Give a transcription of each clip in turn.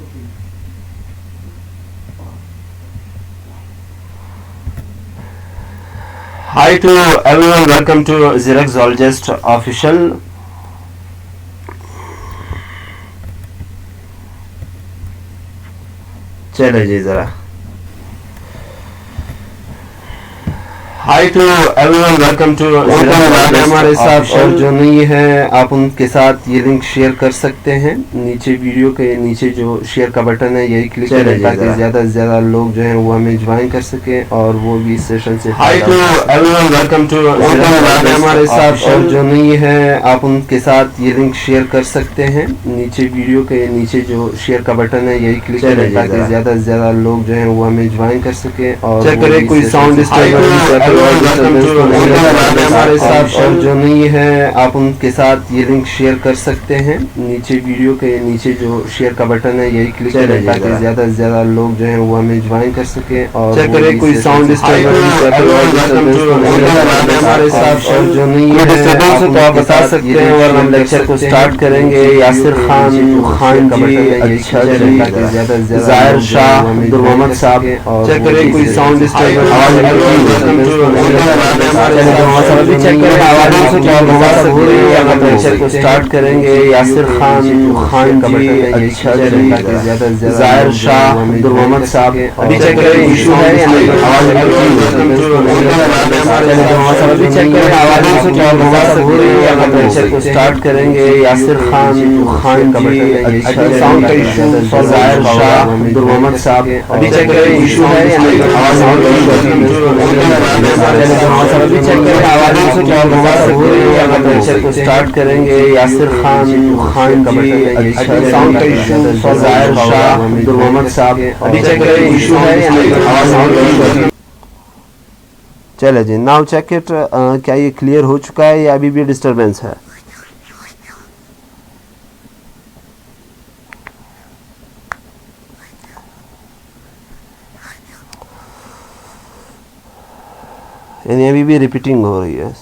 Hi to everyone, welcome to Xeroxologist official. चलो जी जरा हाय to everyone, welcome to हमारे साथ और जो नहीं है आप उनके साथ ये लिंक शेयर कर सकते हैं। नीचे वीडियो के नीचे जो शेयर का बटन है यही क्लिक करें ताकि ज़्यादा से ज़्यादा लोग जो हैं वो हमें ज्वाइन कर सके और वो भी इस सेशन से हाय टू एवरीवन, वेलकम टू हमारे साथ और जो नहीं है आप उनके साथ ये लिंक शेयर कर सकते हैं। नीचे वीडियो के नीचे जो शेयर का बटन है यही क्लिक करें ताकि ज़्यादा से ज़्यादा लोग जो हैं वो हमें ज्वाइन कर सके और चेक करें कोई साउंड डिस्टर्बेंस हमारे साथ और जो नहीं है आप उनके साथ ये लिंक शेयर कर सकते हैं। नीचे वीडियो के नीचे जो शेयर का बटन है यही क्लिक करें ताकि ज़्यादा से ज़्यादा लोग जो हैं वो हमें ज्वाइन कर सके और चेक करें कोई साउंड डिस्टर्बेंस हमारे साथ और जो नहीं है तो आप बता सकते हैं और हम लेक्चर को स्टार्ट करेंगे। यासिर खान जी, अच्छा जी, जाहिर शाह, अब्दुल मोहम्मद साहब, चेक करें कोई साउंड डिस्टर्बेंस लेक्चर को स्टार्ट करेंगे। यासिर खान जी, अच्छा जी, जाहिर शाह, अब्दुल मोहम्मद साहब, अभी चेक करें इशू है या नहीं, आवाज लेक्चर को स्टार्ट करेंगे। यासिर खान जी, अच्छा साउंड का इशू, जाहिर शाह, अब्दुल मोहम्मद साहब, अभी चेक करें इशू है या नहीं, आवाज लेक्चर को स्टार्ट करेंगे। यासिर खान जी, अच्छा साउंड का इशू, जाहिर शाह, अब्दुल मोहम्मद साहब, अभी चेक करें इशू है या नहीं, आवाज चले जी। नाउ चेक इट, क्या ये क्लियर हो चुका है या अभी भी डिस्टरबेंस है? यानी अभी भी रिपीटिंग हो रही है।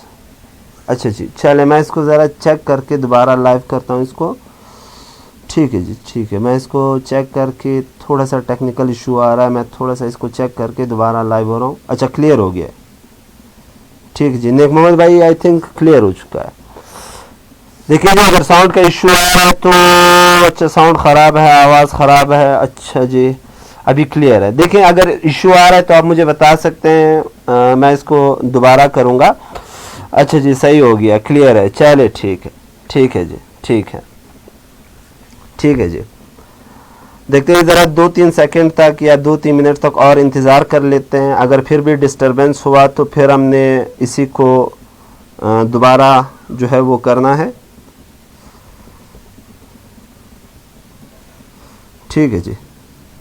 अच्छा जी, चले मैं इसको ज़रा चेक करके दोबारा लाइव करता हूँ इसको। ठीक है जी, ठीक है, मैं इसको चेक करके, थोड़ा सा टेक्निकल इशू आ रहा है, मैं थोड़ा सा इसको चेक करके दोबारा लाइव हो रहा हूँ। अच्छा क्लियर हो गया, ठीक है जी। नेक मोहम्मद भाई आई थिंक क्लियर हो चुका है। देखिए जी, अगर साउंड का इशू आ रहा है तो अच्छा साउंड ख़राब है, आवाज़ ख़राब है। अच्छा जी, अभी क्लियर है। देखिए अगर इशू आ रहा है तो आप मुझे बता सकते हैं, मैं इसको दोबारा करूँगा। अच्छा जी, सही हो गया, क्लियर है। चले ठीक है, ठीक है जी, ठीक है, ठीक है जी। देखते हैं ज़रा 2-3 सेकंड तक या 2-3 मिनट तक और इंतज़ार कर लेते हैं। अगर फिर भी डिस्टरबेंस हुआ तो फिर हमने इसी को दोबारा जो है वो करना है। ठीक है जी,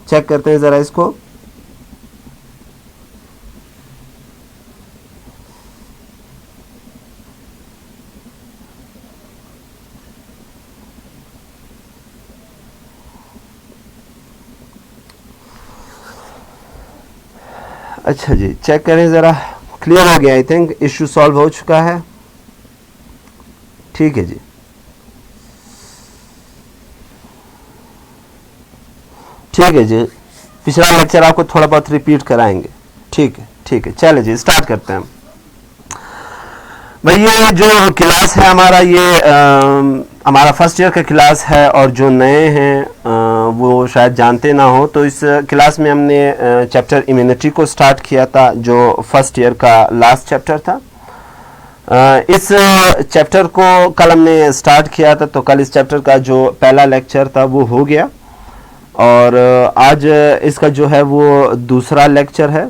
चेक करते हैं ज़रा इसको। अच्छा जी, चेक करें ज़रा, क्लियर हो गया। आई थिंक इशू सॉल्व हो चुका है। ठीक है जी, ठीक है जी। पिछला लेक्चर आपको थोड़ा बहुत रिपीट कराएंगे। ठीक है, ठीक है, चले जी स्टार्ट करते हैं। भाई ये जो क्लास है हमारा, ये हमारा फर्स्ट ईयर का क्लास है और जो नए हैं वो शायद जानते ना हो, तो इस क्लास में हमने चैप्टर इम्यूनिटी को स्टार्ट किया था, जो फर्स्ट ईयर का लास्ट चैप्टर था। इस चैप्टर को कल हमने स्टार्ट किया था, तो कल इस चैप्टर का जो पहला लेक्चर था वो हो गया और आज इसका जो है वो दूसरा लेक्चर है।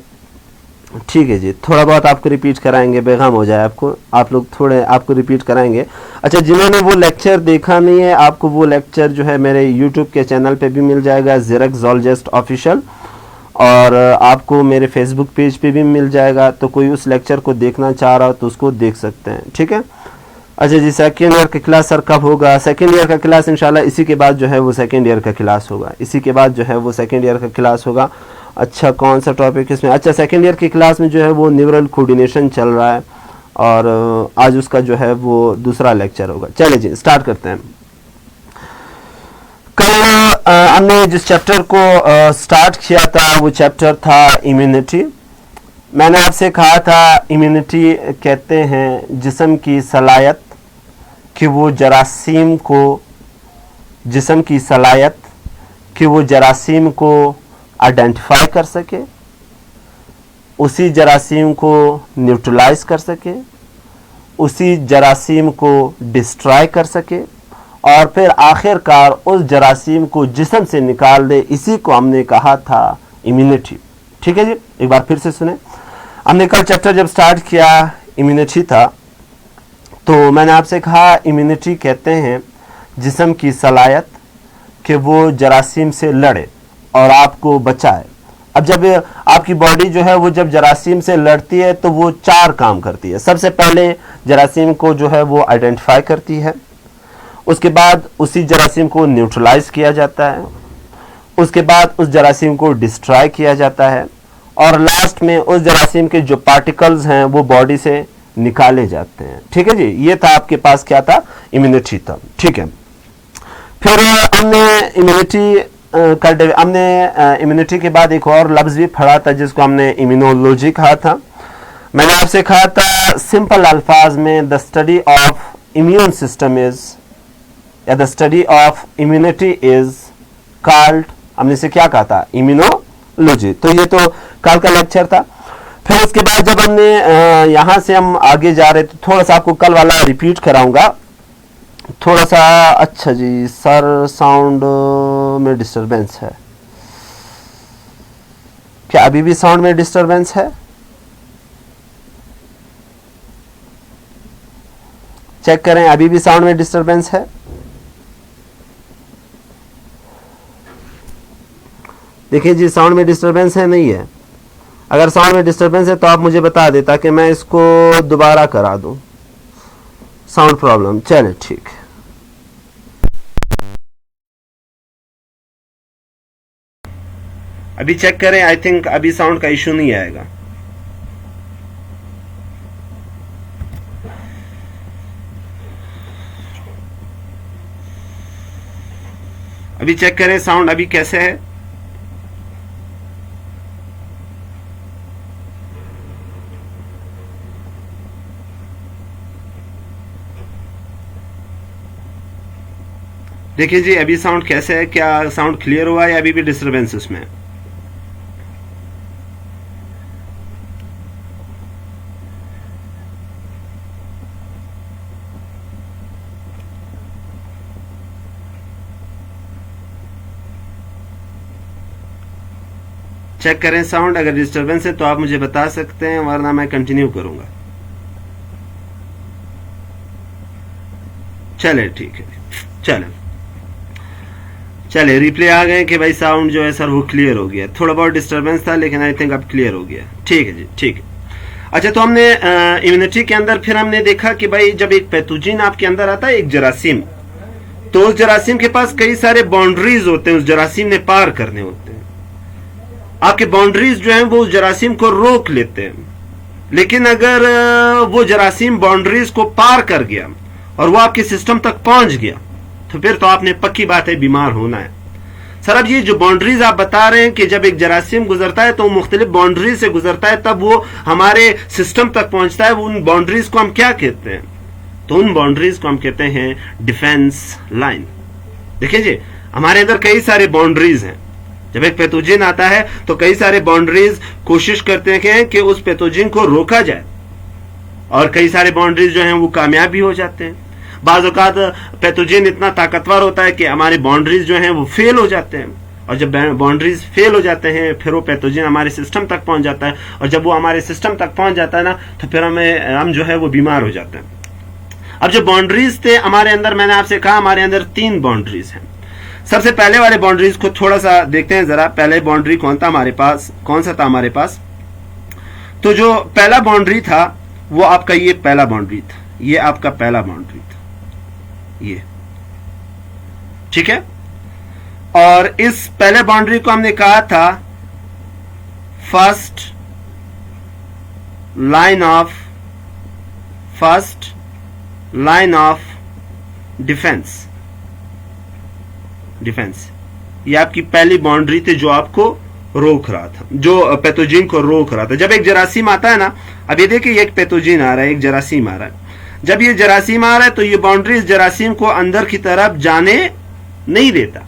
ठीक है जी, थोड़ा बहुत आपको रिपीट कराएंगे, बेगम हो जाए आपको, आप लोग थोड़े आपको रिपीट कराएंगे। अच्छा, जिन्होंने वो लेक्चर देखा नहीं है, आपको वो लेक्चर जो है मेरे यूट्यूब के चैनल पे भी मिल जाएगा, ज़ेरॉक्सोलॉजिस्ट ऑफिशियल, और आपको मेरे फेसबुक पेज पे भी मिल जाएगा। तो कोई उस लेक्चर को देखना चाह रहा हो तो उसको देख सकते हैं। ठीक है। अच्छा जी, सेकेंड ईयर का क्लास सर कब होगा? सेकेंड ईयर का क्लास इंशाल्लाह इसी के बाद जो है वो सेकेंड ईयर का क्लास होगा, इसी के बाद जो है वो सेकेंड ईयर का क्लास होगा। अच्छा, कौन सा टॉपिक इसमें? अच्छा, सेकेंड ईयर की क्लास में जो है वो न्यूरल कोऑर्डिनेशन चल रहा है और आज उसका जो है वो दूसरा लेक्चर होगा। चलिए जी स्टार्ट करते हैं। कल हमने जिस चैप्टर को स्टार्ट किया था वो चैप्टर था इम्यूनिटी। मैंने आपसे कहा था इम्यूनिटी कहते हैं जिस्म की सलाहियत कि वो जरासीम को आइडेंटिफाई कर सके, उसी जरासीम को न्यूट्रलाइज कर सके, उसी जरासीम को डिस्ट्रॉय कर सके और फिर आखिरकार उस जरासीम को जिस्म से निकाल दे। इसी को हमने कहा था इम्यूनिटी। ठीक है जी, एक बार फिर से सुने। हमने कल चैप्टर जब स्टार्ट किया इम्यूनिटी था, तो मैंने आपसे कहा इम्यूनिटी कहते हैं जिस्म की सलाहियत कि वो जरासीम से लड़े और आपको बचाए। अब जब आपकी बॉडी जो है वो जब जरासीम से लड़ती है तो वो 4 काम करती है। सबसे पहले जरासीम को जो है वो आइडेंटिफाई करती है, उसके बाद उसी जरासीम को न्यूट्रलाइज किया जाता है, उसके बाद उस जरासीम को डिस्ट्रॉय किया जाता है और लास्ट में उस जरासीम के जो पार्टिकल्स हैं वो बॉडी से निकाले जाते हैं। ठीक है जी, ये था आपके पास क्या था, इम्यूनिटी था। ठीक है, फिर हमने इम्यूनिटी के बाद एक और लफ्ज भी पढ़ा था जिसको हमने इम्यूनोलॉजी कहा था। मैंने आपसे कहा था सिंपल अल्फाज में the study of immune system is या the study of immunity is called, हमने से क्या कहा था, इम्यूनोलॉजी। तो ये तो कल का लेक्चर था। फिर उसके बाद जब हमने यहां से हम आगे जा रहे थे, थोड़ा सा आपको कल वाला रिपीट कराऊंगा थोड़ा सा। अच्छा जी सर, साउंड में डिस्टरबेंस है क्या? अभी भी साउंड में डिस्टरबेंस है? चेक करें, अभी भी साउंड में डिस्टरबेंस है? देखिए जी, साउंड में डिस्टरबेंस है, नहीं है? अगर साउंड में डिस्टरबेंस है तो आप मुझे बता दें ताकि मैं इसको दोबारा करा दूं। साउंड प्रॉब्लम, चले ठीक है। अभी चेक करें, आई थिंक अभी साउंड का इशू नहीं आएगा। अभी चेक करें साउंड अभी कैसे है। देखिए जी अभी साउंड कैसे है, क्या साउंड क्लियर हुआ है या अभी भी डिस्टरबेंस उसमें? चेक करें साउंड, अगर डिस्टरबेंस है तो आप मुझे बता सकते हैं, वरना मैं कंटिन्यू करूंगा। चले ठीक है, चले रिप्ले आ गए कि भाई साउंड जो है सर वो क्लियर हो गया। थोड़ा बहुत डिस्टरबेंस था लेकिन आई थिंक अब क्लियर हो गया। ठीक है जी, ठीक है। अच्छा, तो हमने इम्यूनिटी के अंदर फिर हमने देखा कि भाई जब एक पैथोजन आपके अंदर आता है, एक जरासीम, तो उस जरासीम के पास कई सारे बाउंड्रीज होते हैं, उस जरासीम ने पार करने होते हैं। आपके बाउंड्रीज जो है वो उस जरासीम को रोक लेते हैं, लेकिन अगर वो जरासीम बाउंड्रीज को पार कर गया और वो आपके सिस्टम तक पहुंच गया तो फिर तो आपने पक्की बात है बीमार होना है। सर अब ये जो बाउंड्रीज आप बता रहे हैं कि जब एक जरासीम गुजरता है तो मुख्तलिफ बाउंड्रीज से गुजरता है, तब वो हमारे सिस्टम तक पहुंचता है, उन बाउंड्रीज को हम क्या कहते हैं? तो उन बाउंड्रीज को हम कहते हैं डिफेंस लाइन। देखिए जी, हमारे अंदर कई सारे बाउंड्रीज हैं। जब एक पैथोजन आता है तो कई सारे बाउंड्रीज कोशिश करते हैं कि उस पैथोजन को रोका जाए, और कई सारे बाउंड्रीज जो हैं वो कामयाब भी हो जाते हैं। बाज़ औक़ात पैथोजन इतना ताकतवर होता है कि हमारे बाउंड्रीज जो हैं वो फेल हो जाते हैं, और जब बाउंड्रीज फेल हो जाते हैं फिर वो पैथोजन हमारे सिस्टम तक पहुंच जाता है, और जब वो हमारे सिस्टम तक पहुंच जाता है ना तो फिर हम जो है वो बीमार हो जाते हैं। अब जो बाउंड्रीज थे हमारे अंदर, मैंने आपसे कहा हमारे अंदर 3 बाउंड्रीज हैं। सबसे पहले वाले बाउंड्रीज को थोड़ा सा देखते हैं जरा। पहले बाउंड्री कौन था हमारे पास, कौन सा था हमारे पास? तो जो पहला बाउंड्री था वो आपका ये पहला बाउंड्री था, ये आपका पहला बाउंड्री था, ये ठीक है। और इस पहले बाउंड्री को हमने कहा था फर्स्ट लाइन ऑफ डिफेंस। ये आपकी पहली बाउंड्री थी जो आपको रोक रहा था, जो पैथोजन को रोक रहा था। जब एक जरासीम आता है ना, अब ये देखिए एक पैथोजन आ रहा है, एक जरासीम आ रहा है। जब ये जरासीम आ रहा है तो ये बाउंड्री इस जरासीम को अंदर की तरफ जाने नहीं देता।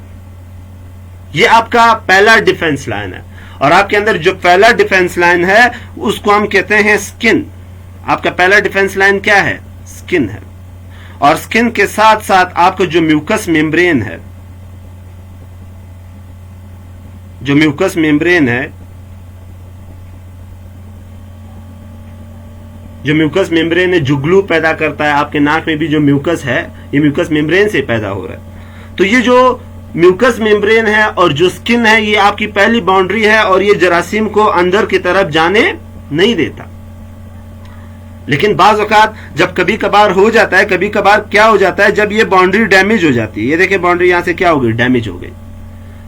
ये आपका पहला डिफेंस लाइन है, और आपके अंदर जो पहला डिफेंस लाइन है उसको हम कहते हैं स्किन। आपका पहला डिफेंस लाइन क्या है? स्किन है। और स्किन के साथ साथ आपका जो म्यूकस मेम्ब्रेन है, जो म्यूकस मेम्ब्रेन है, जो म्यूकस मेम्ब्रेन है, जुगलू पैदा करता है। आपके नाक में भी जो म्यूकस है ये म्यूकस मेम्ब्रेन से पैदा हो रहा है। तो ये जो म्यूकस मेम्ब्रेन है और जो स्किन है ये आपकी पहली बाउंड्री है, और ये जरासीम को अंदर की तरफ जाने नहीं देता। लेकिन बाज औकात जब कभी कभार हो जाता है, कभी कभार क्या हो जाता है, जब ये बाउंड्री डैमेज हो जाती है, ये देखिए बाउंड्री यहां से क्या हो गई, डैमेज हो गई।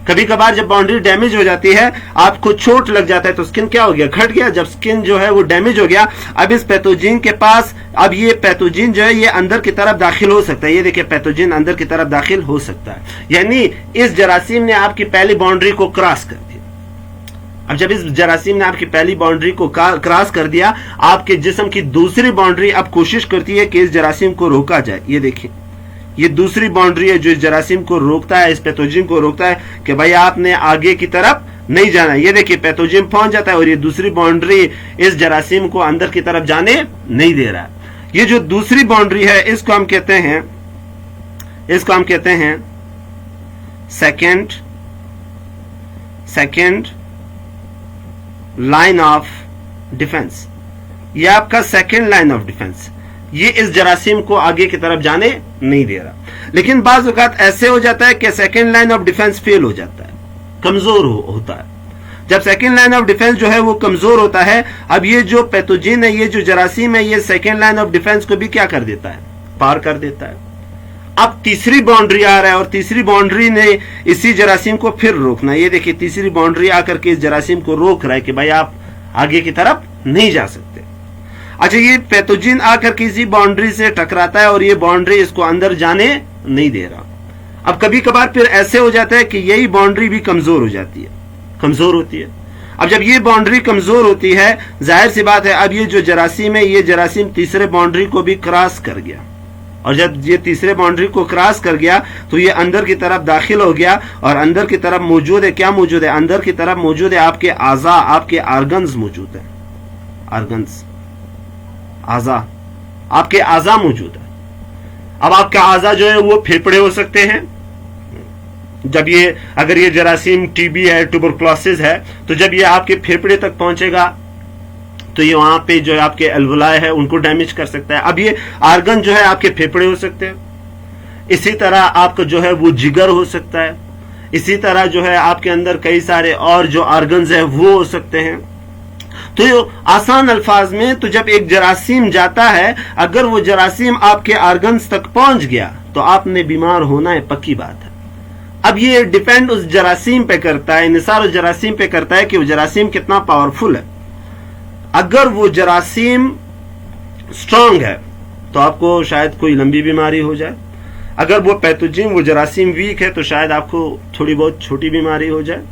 कभी कभार जब बाउंड्री डैमेज हो जाती है, आपको चोट लग जाता है, तो स्किन क्या हो गया, घट गया। जब स्किन जो है वो डैमेज हो गया, अब इस पैथोजन के पास, अब ये पैथोजन जो है ये अंदर की तरफ दाखिल हो सकता है। ये देखिए पैथोजन अंदर की तरफ दाखिल हो सकता है, यानी इस जरासीम ने आपकी पहली बाउंड्री को क्रॉस कर दिया। अब जब इस जरासीम ने आपकी पहली बाउंड्री को क्रॉस कर दिया, आपके जिस्म की दूसरी बाउंड्री अब कोशिश करती है कि इस जरासीम को रोका जाए। ये देखिए ये दूसरी बाउंड्री है जो इस जरासीम को रोकता है, इस पैथोजन को रोकता है कि भाई आपने आगे की तरफ नहीं जाना। ये देखिए पैथोजन पहुंच जाता है और ये दूसरी बाउंड्री इस जरासीम को अंदर की तरफ जाने नहीं दे रहा है। ये जो दूसरी बाउंड्री है इसको हम कहते हैं सेकेंड लाइन ऑफ डिफेंस। ये आपका सेकेंड लाइन ऑफ डिफेंस, ये इस जरासीम को आगे की तरफ जाने नहीं दे रहा। लेकिन बाज़ औक़ात ऐसे हो जाता है कि second line of defence fail हो जाता है, कमजोर होता है। जब सेकेंड लाइन ऑफ डिफेंस जो है वो कमजोर होता है, अब ये जो पैथोजन है, ये जो जरासीम है, ये सेकेंड लाइन ऑफ डिफेंस को भी क्या कर देता है, पार कर देता है। अब तीसरी बाउंड्री आ रहा है और तीसरी बाउंड्री ने इसी जरासीम को फिर रोकना। ये देखिए तीसरी बाउंड्री आकर के इस जरासीम को रोक रहा है कि भाई आप आगे की तरफ नहीं जा सकते। अच्छा, ये पैथोजन आकर किसी बाउंड्री से टकराता है और ये बाउंड्री इसको अंदर जाने नहीं दे रहा। अब कभी कभार फिर ऐसे हो जाता है कि यही बाउंड्री भी कमजोर हो जाती है, कमजोर होती है। अब जब ये बाउंड्री कमजोर होती है, जाहिर सी बात है अब ये जो जरासीम है, ये जरासीम तीसरे बाउंड्री को भी क्रॉस कर गया, और जब ये तीसरे बाउंड्री को क्रॉस कर गया तो ये अंदर की तरफ दाखिल हो गया। और अंदर की तरफ मौजूद है, क्या मौजूद है, अंदर की तरफ मौजूद है आपके आज़ा, आपके आर्गन्स मौजूद है, आर्गन्स, आज़ा, आपके आज़ा मौजूद है। अब आपका आज़ा जो है वो फेफड़े हो सकते हैं। जब ये, अगर ये जरासीम टीबी है, ट्यूबरकुलोसिस है, तो जब ये आपके फेफड़े तक पहुंचेगा तो ये वहां पे जो है आपके अल्वुलाई है उनको डैमेज कर सकता है। अब ये आर्गन जो है आपके फेफड़े हो सकते हैं, इसी तरह आपका जो है वो जिगर हो सकता है, इसी तरह जो है आपके अंदर कई सारे और जो आर्गन्स है वो हो सकते हैं। तो आसान अल्फाज में, तो जब एक जरासीम जाता है, अगर वो जरासीम आपके आर्गन्स तक पहुंच गया तो आपने बीमार होना है, पक्की बात है। अब ये डिपेंड उस जरासीम पे करता है, निसार उस जरासीम पे करता है कि वो जरासीम कितना पावरफुल है। अगर वो जरासीम स्ट्रांग है तो आपको शायद कोई लंबी बीमारी हो जाए। अगर वो पैथोजन, वो जरासीम वीक है तो शायद आपको थोड़ी बहुत छोटी बीमारी हो जाए।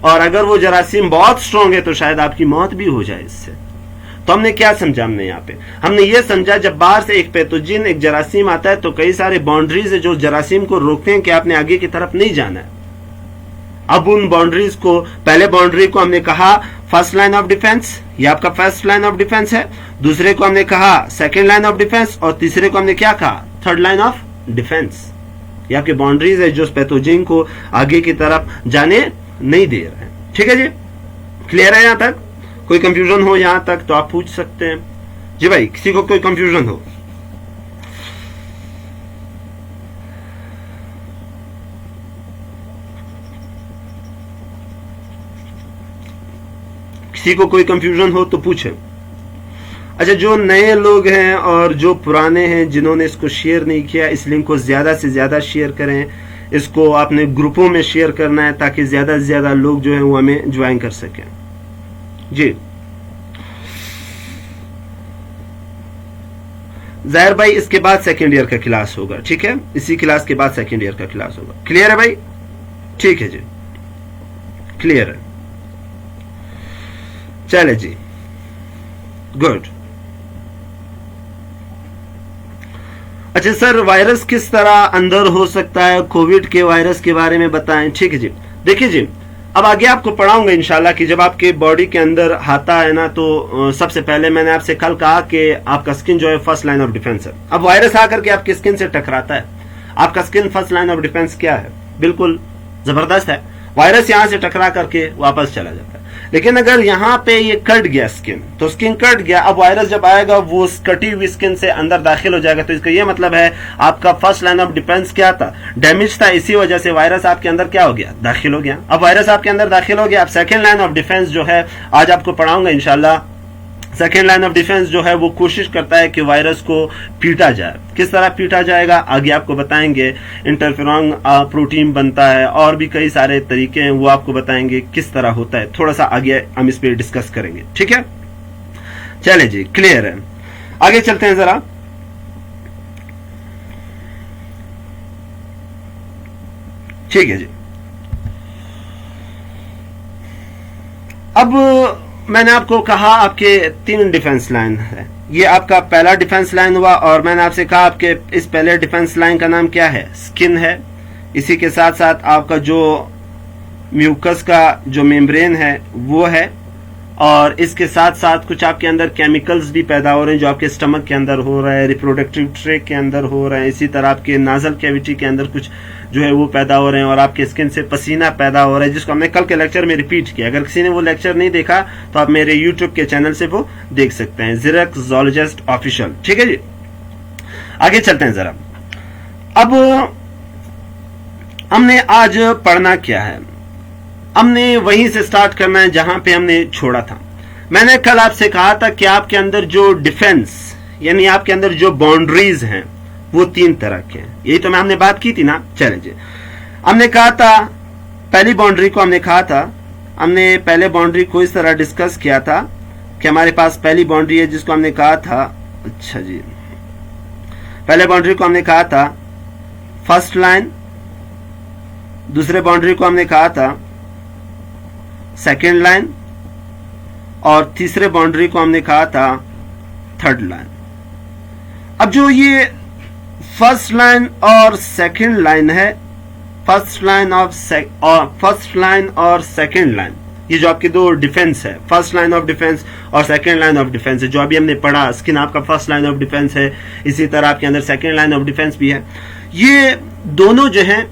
और अगर वो जरासीम बहुत स्ट्रांग है तो शायद आपकी मौत भी हो जाए इससे। तो हमने क्या समझा, हमने ये समझा जब बाहर से एक पैथोजन, एक जरासीम आता है तो कई सारे बाउंड्रीज है जो जरासीम को रोकते हैं कि आपने आगे की तरफ नहीं जाना है। अब उन बाउंड्रीज को, पहले बाउंड्री को हमने कहा फर्स्ट लाइन ऑफ डिफेंस, ये आपका फर्स्ट लाइन ऑफ डिफेंस है। दूसरे को हमने कहा सेकेंड लाइन ऑफ डिफेंस, और तीसरे को हमने क्या कहा, थर्ड लाइन ऑफ डिफेंस। ये आपके बाउंड्रीज है जो पैथोजन को आगे की तरफ जाने नहीं दे रहे हैं। ठीक है जी, क्लियर है यहां तक? कोई कंफ्यूजन हो यहां तक तो आप पूछ सकते हैं। जी भाई, किसी को कोई कंफ्यूजन हो? किसी को कोई कंफ्यूजन हो तो पूछे। अच्छा, जो नए लोग हैं और जो पुराने हैं जिन्होंने इसको शेयर नहीं किया, इस लिंक को ज्यादा से ज्यादा शेयर करें। इसको आपने ग्रुपों में शेयर करना है ताकि ज्यादा से ज्यादा लोग जो हैं वो हमें ज्वाइन कर सकें। जी जाहिर भाई, इसके बाद सेकेंड ईयर का क्लास होगा। ठीक है, इसी क्लास के बाद सेकेंड ईयर का क्लास होगा। क्लियर है भाई? ठीक है जी। क्लियर है? चले जी, गुड। अच्छा सर, वायरस किस तरह अंदर हो सकता है, कोविड के वायरस के बारे में बताएं। ठीक है जी, देखिए जी, अब आगे आपको पढ़ाऊंगा इंशाल्लाह कि जब आपके बॉडी के अंदर आता है ना, तो सबसे पहले मैंने आपसे कल कहा कि आपका स्किन जो है फर्स्ट लाइन ऑफ डिफेंस है। अब वायरस आकर के आपकी स्किन से टकराता है, आपका skin first line of defence क्या है? बिल्कुल जबरदस्त है। वायरस यहां से टकरा करके वापस चला जाता है, लेकिन अगर यहाँ पे ये कट गया स्किन, तो स्किन कट गया, अब वायरस जब आएगा वो कटी हुई स्किन से अंदर दाखिल हो जाएगा। तो इसका ये मतलब है आपका फर्स्ट लाइन ऑफ डिफेंस क्या था? डैमेज था। इसी वजह से वायरस आपके अंदर क्या हो गया? दाखिल हो गया। अब वायरस आपके अंदर दाखिल हो गया, अब सेकेंड लाइन ऑफ डिफेंस जो है आज आपको पढ़ाऊंगा इंशाल्लाह। सेकेंड लाइन ऑफ डिफेंस जो है वो कोशिश करता है कि वायरस को पीटा जाए। किस तरह पीटा जाएगा आगे आपको बताएंगे। इंटरफेरॉन प्रोटीन बनता है और भी कई सारे तरीके हैं, वो आपको बताएंगे किस तरह होता है। थोड़ा सा आगे हम इस पर डिस्कस करेंगे, ठीक है? चले जी, क्लियर है? आगे चलते हैं जरा। ठीक है जी, अब मैंने आपको कहा आपके 3 डिफेंस लाइन है। ये आपका पहला डिफेंस लाइन हुआ, और मैंने आपसे कहा आपके इस पहले डिफेंस लाइन का नाम क्या है? स्किन है। इसी के साथ साथ आपका जो म्यूकस का जो मेम्ब्रेन है वो है, और इसके साथ साथ कुछ आपके अंदर केमिकल्स भी पैदा हो रहे हैं जो आपके स्टमक के अंदर हो रहा है, रिप्रोडक्टिव ट्रैक्ट के अंदर हो रहे हैं। इसी तरह आपके नाजल कैविटी के अंदर कुछ जो है वो पैदा हो रहे हैं, और आपके स्किन से पसीना पैदा हो रहा है, जिसको हमने कल के लेक्चर में रिपीट किया। अगर किसी ने वो लेक्चर नहीं देखा तो आप मेरे यूट्यूब के चैनल से वो देख सकते हैं, ज़िरक ज़ोलॉजिस्ट ऑफिशियल। ठीक है जी, आगे चलते हैं जरा। अब हमने आज पढ़ना क्या है? हमने वहीं से स्टार्ट करना है जहां पे हमने छोड़ा था। मैंने कल आपसे कहा था कि आपके अंदर जो डिफेंस, यानी आपके अंदर जो बाउंड्रीज हैं वो 3 तरह के हैं। यही तो हमने बात की थी ना। चले जी, हमने कहा था पहली बाउंड्री को, हमने कहा था, हमने पहले बाउंड्री को इस तरह डिस्कस किया था कि हमारे पास पहली बाउंड्री है जिसको हमने कहा था, अच्छा जी, पहले बाउंड्री को हमने कहा था फर्स्ट लाइन, दूसरे बाउंड्री को हमने कहा था सेकेंड लाइन, और तीसरे बाउंड्री को हमने कहा था थर्ड लाइन। अब जो ये फर्स्ट लाइन और सेकेंड लाइन है, फर्स्ट लाइन और सेकेंड लाइन, ये जो आपके 2 डिफेंस है, फर्स्ट लाइन ऑफ डिफेंस और सेकेंड लाइन ऑफ डिफेंस है, जो अभी हमने पढ़ा, स्किन आपका फर्स्ट लाइन ऑफ डिफेंस है, इसी तरह आपके अंदर सेकेंड लाइन ऑफ डिफेंस भी है। ये दोनों जो हैं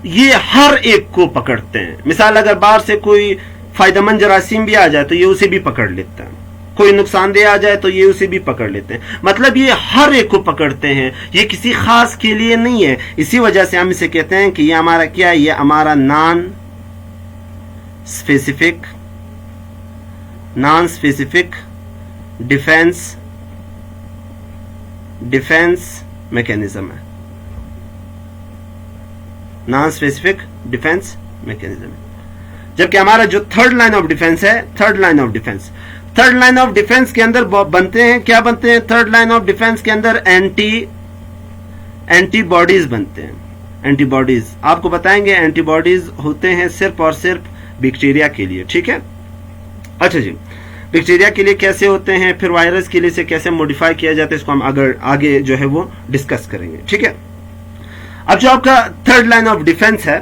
ये हर एक को पकड़ते हैं। मिसाल अगर बाहर से कोई फायदेमंद जरासीम भी आ जाए तो ये उसे भी पकड़ लेता है, कोई नुकसानदेह आ जाए तो ये उसे भी पकड़ लेते हैं। मतलब ये हर एक को पकड़ते हैं, ये किसी खास के लिए नहीं है। इसी वजह से हम इसे कहते हैं कि ये हमारा क्या है? ये हमारा नॉन स्पेसिफिक डिफेंस मैकेनिज्म है। नॉन स्पेसिफिक डिफेंस मैकेनिज्म है। जबकि हमारा जो थर्ड लाइन ऑफ डिफेंस है, थर्ड लाइन ऑफ डिफेंस के अंदर बनते हैं, क्या बनते हैं? थर्ड लाइन ऑफ डिफेंस के अंदर एंटीबॉडीज बनते हैं। एंटीबॉडीज आपको बताएंगे, एंटीबॉडीज होते हैं सिर्फ और सिर्फ बैक्टीरिया के लिए। ठीक है, अच्छा जी, बैक्टीरिया के लिए कैसे होते हैं, फिर वायरस के लिए से कैसे मॉडिफाई किया जाता है, इसको हम आगे जो है वो डिस्कस करेंगे। ठीक है, अब जो आपका थर्ड लाइन ऑफ डिफेंस है,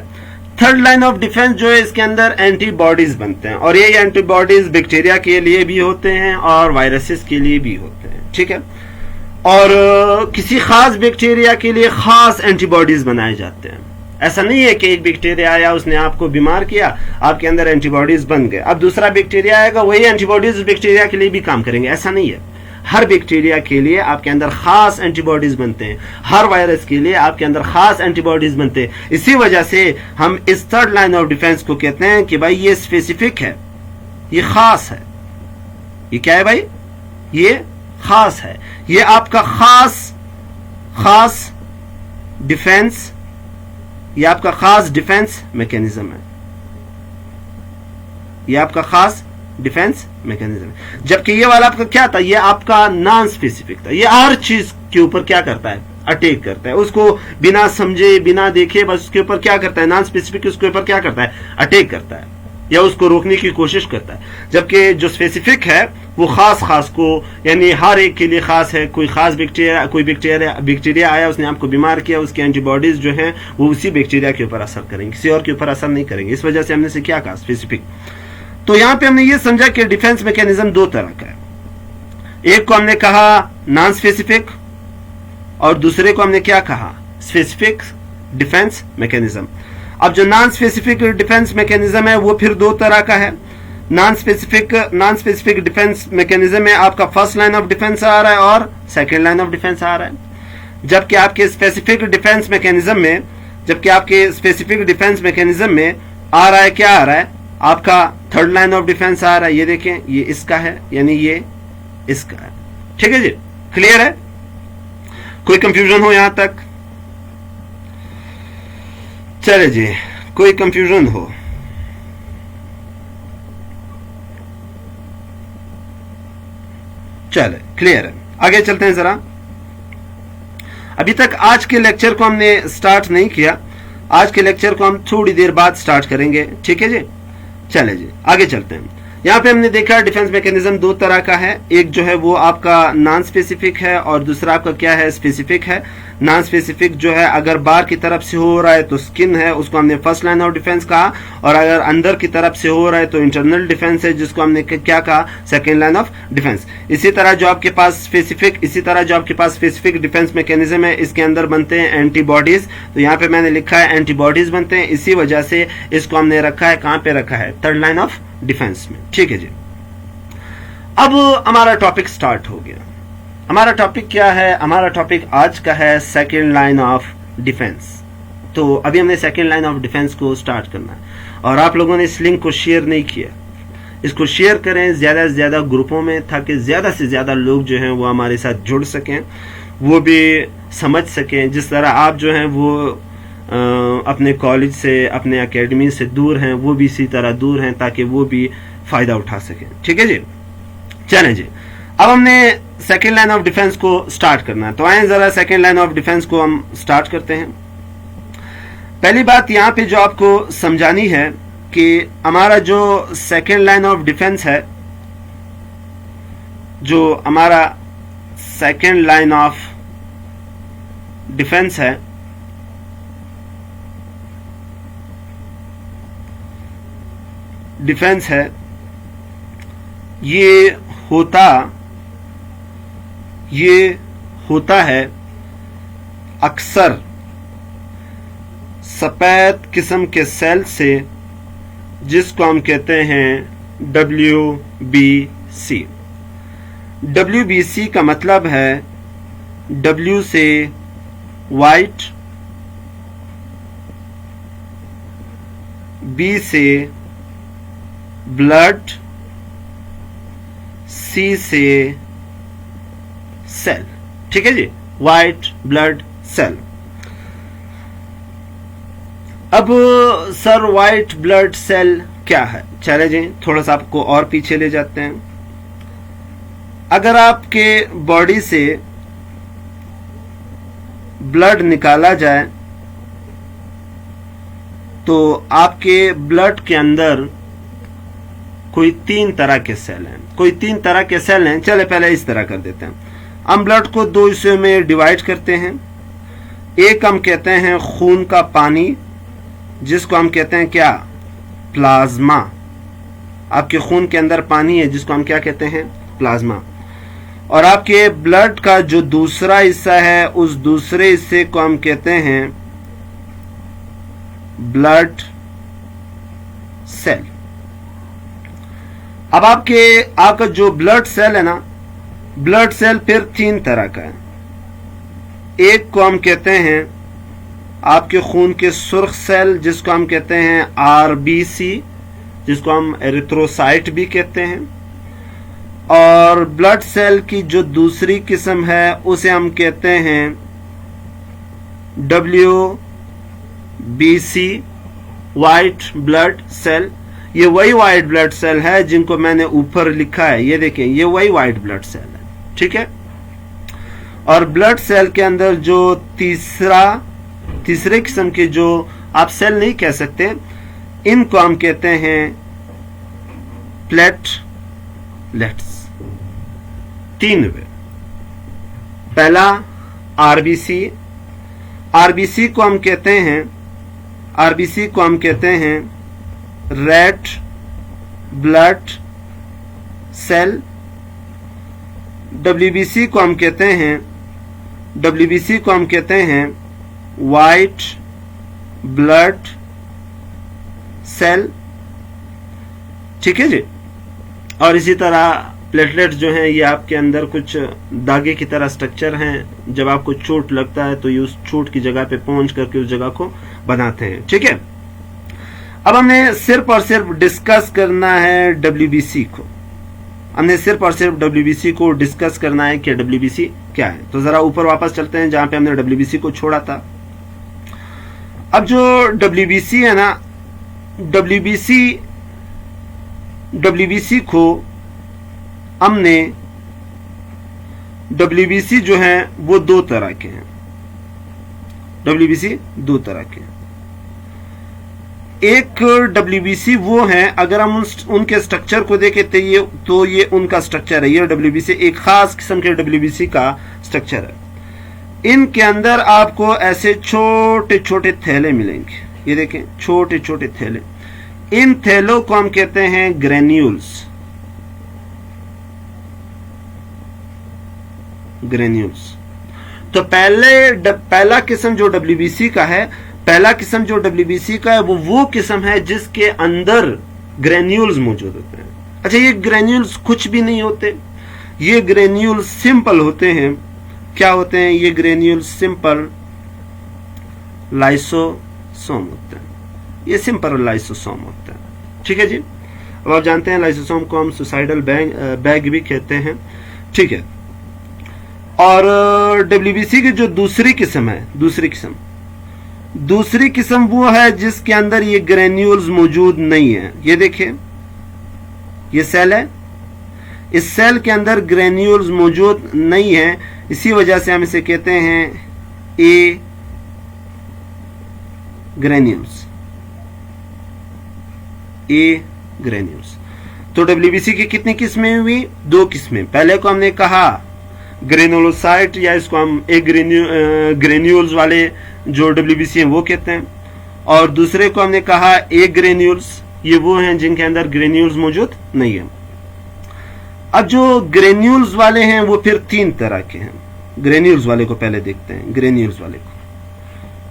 थर्ड लाइन ऑफ डिफेंस जो है इसके अंदर एंटीबॉडीज बनते हैं, और ये एंटीबॉडीज बैक्टीरिया के लिए भी होते हैं और वायरसेस के लिए भी होते हैं। ठीक है, और किसी खास बैक्टीरिया के लिए खास एंटीबॉडीज बनाए जाते हैं। ऐसा नहीं है कि एक बैक्टीरिया आया, उसने आपको बीमार किया, आपके अंदर एंटीबॉडीज बन गए, अब दूसरा बैक्टीरिया आएगा, वही एंटीबॉडीज बैक्टीरिया के लिए भी काम करेंगे। ऐसा नहीं है, हर बैक्टीरिया के लिए आपके अंदर खास एंटीबॉडीज बनते हैं, हर वायरस के लिए आपके अंदर खास एंटीबॉडीज बनते हैं। इसी वजह से हम इस थर्ड लाइन ऑफ डिफेंस को कहते हैं कि भाई ये स्पेसिफिक है, ये खास है। ये क्या है भाई? ये खास है, ये आपका खास डिफेंस, ये आपका खास डिफेंस मैकेनिज्म है, ये आपका खास डिफेंस मैकेनिज्म। जबकि ये वाला आपका क्या था? ये आपका नॉन स्पेसिफिक था। ये हर चीज के ऊपर क्या करता है? अटैक करता है, उसको बिना समझे बिना देखे बस उसके ऊपर क्या करता है, नॉन स्पेसिफिक उसके ऊपर क्या करता है, अटैक करता है या उसको रोकने की कोशिश करता है। जबकि जो स्पेसिफिक है वो खास खास को, यानी हर एक के लिए खास है। कोई खास बैक्टीरिया आया, उसने आपको बीमार किया, उसके एंटीबॉडीज जो हैं वो उसी बैक्टीरिया के ऊपर असर करेंगे, किसी और के ऊपर असर नहीं करेंगे। इस वजह से हमने से क्या कहा, स्पेसिफिक। तो यहां पे हमने ये समझा कि डिफेंस मैकेनिज्म दो तरह का है। एक को हमने कहा नॉन स्पेसिफिक और दूसरे को हमने क्या कहा, स्पेसिफिक डिफेंस मैकेनिज्म। अब जो नॉन स्पेसिफिक डिफेंस मैकेनिज्म है वो फिर दो तरह का है। नॉन स्पेसिफिक डिफेंस मैकेनिज्म में आपका फर्स्ट लाइन ऑफ डिफेंस आ रहा है और सेकेंड लाइन ऑफ डिफेंस आ रहा है। जबकि आपके स्पेसिफिक डिफेंस मैकेनिज्म में आ रहा है, क्या आ रहा है, आपका थर्ड लाइन ऑफ डिफेंस आ रहा है। ये देखें, ये इसका है, यानी ये इसका है। ठीक है जी, क्लियर है? कोई कंफ्यूजन हो यहां तक? चले जी, कोई कंफ्यूजन हो? चले, क्लियर है। आगे चलते हैं जरा। अभी तक आज के लेक्चर को हमने स्टार्ट नहीं किया, आज के लेक्चर को हम थोड़ी देर बाद स्टार्ट करेंगे। ठीक है जी, चले जी आगे चलते हैं। यहां पे हमने देखा डिफेंस मैकेनिज्म दो तरह का है, एक जो है वो आपका नॉन स्पेसिफिक है और दूसरा आपका क्या है, स्पेसिफिक है। नॉन स्पेसिफिक जो है अगर बाहर की तरफ से हो रहा है तो स्किन है, उसको हमने फर्स्ट लाइन ऑफ डिफेंस कहा, और अगर अंदर की तरफ से हो रहा है तो इंटरनल डिफेंस है, जिसको हमने क्या कहा, सेकेंड लाइन ऑफ डिफेंस। इसी तरह जो आपके पास स्पेसिफिक डिफेंस मैकेनिज्म है, इसके अंदर बनते हैं एंटीबॉडीज। तो यहाँ पे मैंने लिखा है एंटीबॉडीज बनते हैं, इसी वजह से इसको हमने रखा है, कहां पे रखा है, थर्ड लाइन ऑफ डिफेंस में। ठीक है जी, अब हमारा टॉपिक स्टार्ट हो गया। हमारा टॉपिक क्या है, हमारा टॉपिक आज का है सेकेंड लाइन ऑफ डिफेंस। तो अभी हमने सेकेंड लाइन ऑफ डिफेंस को स्टार्ट करना है, और आप लोगों ने इस लिंक को शेयर नहीं किया, इसको शेयर करें ज्यादा से ज्यादा ग्रुपों में, ताकि ज्यादा से ज्यादा लोग जो हैं वो हमारे साथ जुड़ सकें, वो भी समझ सकें। जिस तरह आप जो हैं वो अपने कॉलेज से, अपने एकेडमी से दूर हैं, वो भी इसी तरह दूर हैं, ताकि वो भी फायदा उठा सकें। ठीक है जी, चलें जी, अब हमने सेकेंड लाइन ऑफ डिफेंस को स्टार्ट करना है। तो आए जरा सेकेंड लाइन ऑफ डिफेंस को हम स्टार्ट करते हैं। पहली बात यहां पे जो आपको समझानी है कि हमारा जो सेकेंड लाइन ऑफ डिफेंस है, जो हमारा सेकेंड लाइन ऑफ डिफेंस है, ये होता है अक्सर सफेद किस्म के सेल से, जिसको हम कहते हैं WBC। WBC का मतलब है W से वाइट, B से ब्लड, C से सेल। ठीक है जी, वाइट ब्लड सेल। अब सर वाइट ब्लड सेल क्या है, चले जी थोड़ा सा आपको और पीछे ले जाते हैं। अगर आपके बॉडी से ब्लड निकाला जाए तो आपके ब्लड के अंदर कोई तीन तरह के सेल हैं। चले पहले इस तरह कर देते हैं। हम ब्लड को दो हिस्सों में डिवाइड करते हैं। एक हम कहते हैं खून का पानी, जिसको हम कहते हैं क्या, प्लाज्मा। आपके खून के अंदर पानी है, जिसको हम क्या कहते हैं, प्लाज्मा। और आपके ब्लड का जो दूसरा हिस्सा है, उस दूसरे हिस्से को हम कहते हैं ब्लड सेल। अब आपका जो ब्लड सेल है ना, ब्लड सेल फिर तीन तरह का है। एक को हम कहते हैं आपके खून के सुर्ख सेल, जिसको हम कहते हैं RBC, जिसको हम एरिथ्रोसाइट भी कहते हैं। और ब्लड सेल की जो दूसरी किस्म है, उसे हम कहते हैं WBC, वाइट ब्लड सेल। ये वही वाइट ब्लड सेल है जिनको मैंने ऊपर लिखा है, ये देखें, ये वही वाइट ब्लड सेल है। ठीक है, और ब्लड सेल के अंदर जो तीसरे किस्म के जो आप सेल नहीं कह सकते, इनको हम कहते हैं प्लेटलेट्स। 3 वे। पहला आरबीसी, आरबीसी को हम कहते हैं रेड ब्लड सेल। डब्ल्यूबीसी को हम कहते हैं वाइट ब्लड सेल। ठीक है जी। और इसी तरह प्लेटलेट जो हैं ये आपके अंदर कुछ धागे की तरह स्ट्रक्चर हैं, जब आपको चोट लगता है तो ये उस चोट की जगह पे पहुंच करके उस जगह को बनाते हैं। ठीक है। अब हमें सिर्फ और सिर्फ डिस्कस करना है डब्ल्यूबीसी को। हमने सिर्फ और सिर्फ डब्ल्यूबीसी को डिस्कस करना है कि डब्ल्यूबीसी क्या है। तो जरा ऊपर वापस चलते हैं जहां पे हमने डब्ल्यूबीसी को छोड़ा था। अब जो डब्ल्यूबीसी है ना, डब्ल्यूबीसी को हमने डब्ल्यूबीसी जो है वो 2 तरह के हैं। डब्ल्यूबीसी 2 तरह के हैं। एक डब्ल्यूबीसी वो है, अगर हम उनके स्ट्रक्चर को देखें तो ये उनका स्ट्रक्चर है। ये डब्ल्यूबीसी एक खास किस्म के डब्ल्यूबीसी का स्ट्रक्चर है। इनके अंदर आपको ऐसे छोटे छोटे थैले मिलेंगे। ये देखें, छोटे छोटे थैले। इन थैलों को हम कहते हैं ग्रेन्यूल्स। तो पहला किस्म जो डब्ल्यूबीसी का है, वो किस्म है जिसके अंदर ग्रेन्यूल्स मौजूद होते हैं। अच्छा, ये ग्रेन्यूल्स कुछ भी नहीं होते, ये ग्रेन्यूल्स सिंपल होते हैं। क्या होते हैं ये ग्रेन्यूल्स? सिंपल लाइसोसोम होते हैं। ये सिंपल लाइसोसोम होता है। ठीक है जी। अब आप जानते हैं लाइसोसोम को हम सुसाइडल बैग भी कहते हैं। ठीक है। और डब्ल्यूबीसी की जो दूसरी किस्म वो है जिसके अंदर ये ग्रेन्यूल्स मौजूद नहीं है। ये देखिए, ये सेल है, इस सेल के अंदर ग्रेन्यूल्स मौजूद नहीं है, इसी वजह से हम इसे कहते हैं ए ग्रेन्यूल्स। तो डब्ल्यूबीसी की कितनी किस्में हुई? 2 किस्में। पहले को हमने कहा ग्रेनुलोसाइट, या इसको हम एक ग्रेन्यूल्स वाले जो डब्ल्यूबीसी हैं वो कहते हैं। और दूसरे को हमने कहा ए ग्रेन्यूल्स, ये वो हैं जिनके अंदर ग्रेन्यूल्स मौजूद नहीं है। अब जो ग्रेन्यूल्स वाले हैं वो फिर 3 तरह के हैं। ग्रेन्यूल्स वाले को पहले देखते हैं, ग्रेन्यूल्स वाले को।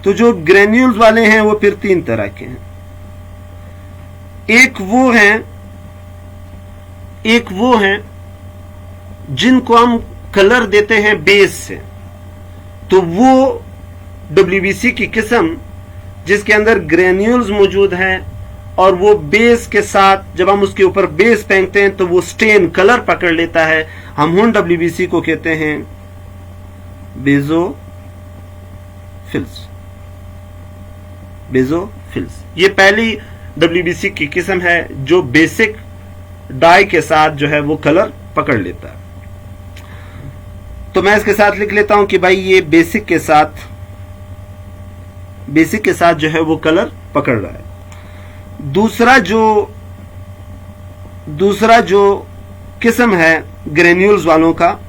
तो जो ग्रेन्यूल्स वाले हैं वो फिर 3 तरह के हैं। एक वो हैं जिनको हम कलर देते हैं बेस से। तो वो डब्ल्यूबीसी की किस्म जिसके अंदर ग्रेन्यूल्स मौजूद हैं और वो बेस के साथ जब हम उसके ऊपर बेस फेंकते हैं तो वो स्टेन कलर पकड़ लेता है। हम उन डब्ल्यूबीसी को कहते हैं बेजोफिल्स। ये पहली डब्ल्यूबीसी की किस्म है जो बेसिक डाई के साथ जो है वो कलर पकड़ लेता है। तो मैं इसके साथ लिख लेता हूं कि भाई ये बेसिक के साथ जो है वो कलर पकड़ रहा है। दूसरा जो किस्म है ग्रेन्यूल्स वालों का,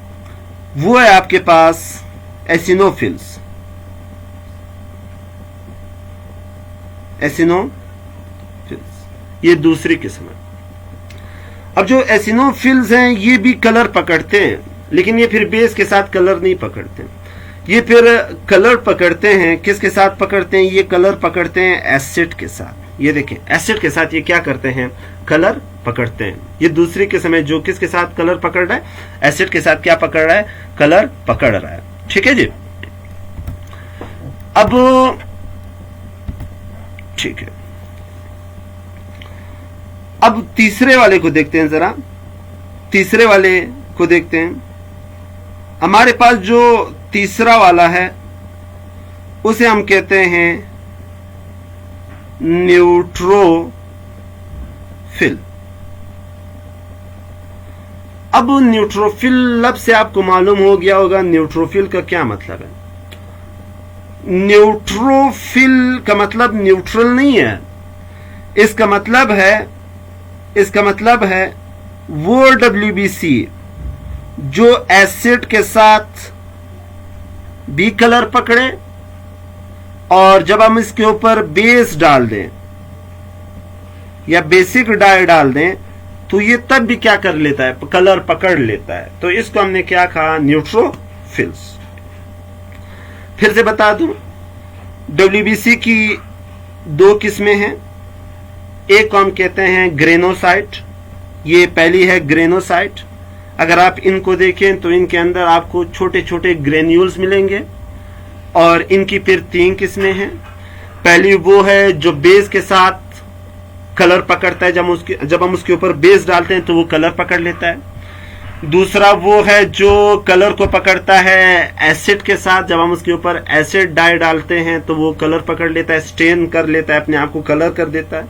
वो है आपके पास एसिनोफिल्स। ये दूसरी किस्म है। अब जो एसिनोफिल्स हैं ये भी कलर पकड़ते हैं, लेकिन ये फिर बेस के साथ कलर नहीं पकड़ते। ये फिर कलर पकड़ते हैं, किसके साथ पकड़ते हैं? ये कलर पकड़ते हैं एसिड के साथ। ये देखें, एसिड के साथ ये क्या करते हैं? कलर पकड़ते हैं। ये दूसरी किस्म है जो किसके साथ कलर पकड़ रहा है? एसिड के साथ क्या पकड़ रहा है? कलर पकड़ रहा है। ठीक है जी। अब ठीक है, अब तीसरे वाले को देखते हैं। जरा तीसरे वाले को देखते हैं। हमारे पास जो तीसरा वाला है उसे हम कहते हैं न्यूट्रोफिल। अब न्यूट्रोफिल लफ्ज से आपको मालूम हो गया होगा न्यूट्रोफिल का क्या मतलब है। न्यूट्रोफिल का मतलब न्यूट्रल नहीं है, इसका मतलब है वो WBC जो एसिड के साथ भी कलर पकड़े और जब हम इसके ऊपर बेस डाल दें या बेसिक डाई डाल दें तो ये तब भी क्या कर लेता है, कलर पकड़ लेता है। तो इसको हमने क्या कहा, न्यूट्रोफिल्स। फिर से बता दूं, WBC की दो किस्में हैं। एक को हम कहते हैं ग्रेनोसाइट, ये पहली है ग्रेनोसाइट। अगर आप इनको देखें तो इनके अंदर आपको छोटे छोटे ग्रेन्यूल्स मिलेंगे और इनकी फिर 3 किस्में हैं। पहली वो है जो बेस के साथ कलर पकड़ता है, जब हम उसके ऊपर बेस डालते हैं तो वो कलर पकड़ लेता है। दूसरा वो है जो कलर को पकड़ता है एसिड के साथ, जब हम उसके ऊपर एसिड डाई डालते हैं तो वो कलर पकड़ लेता है, स्टेन कर लेता है, अपने आप को कलर कर देता है।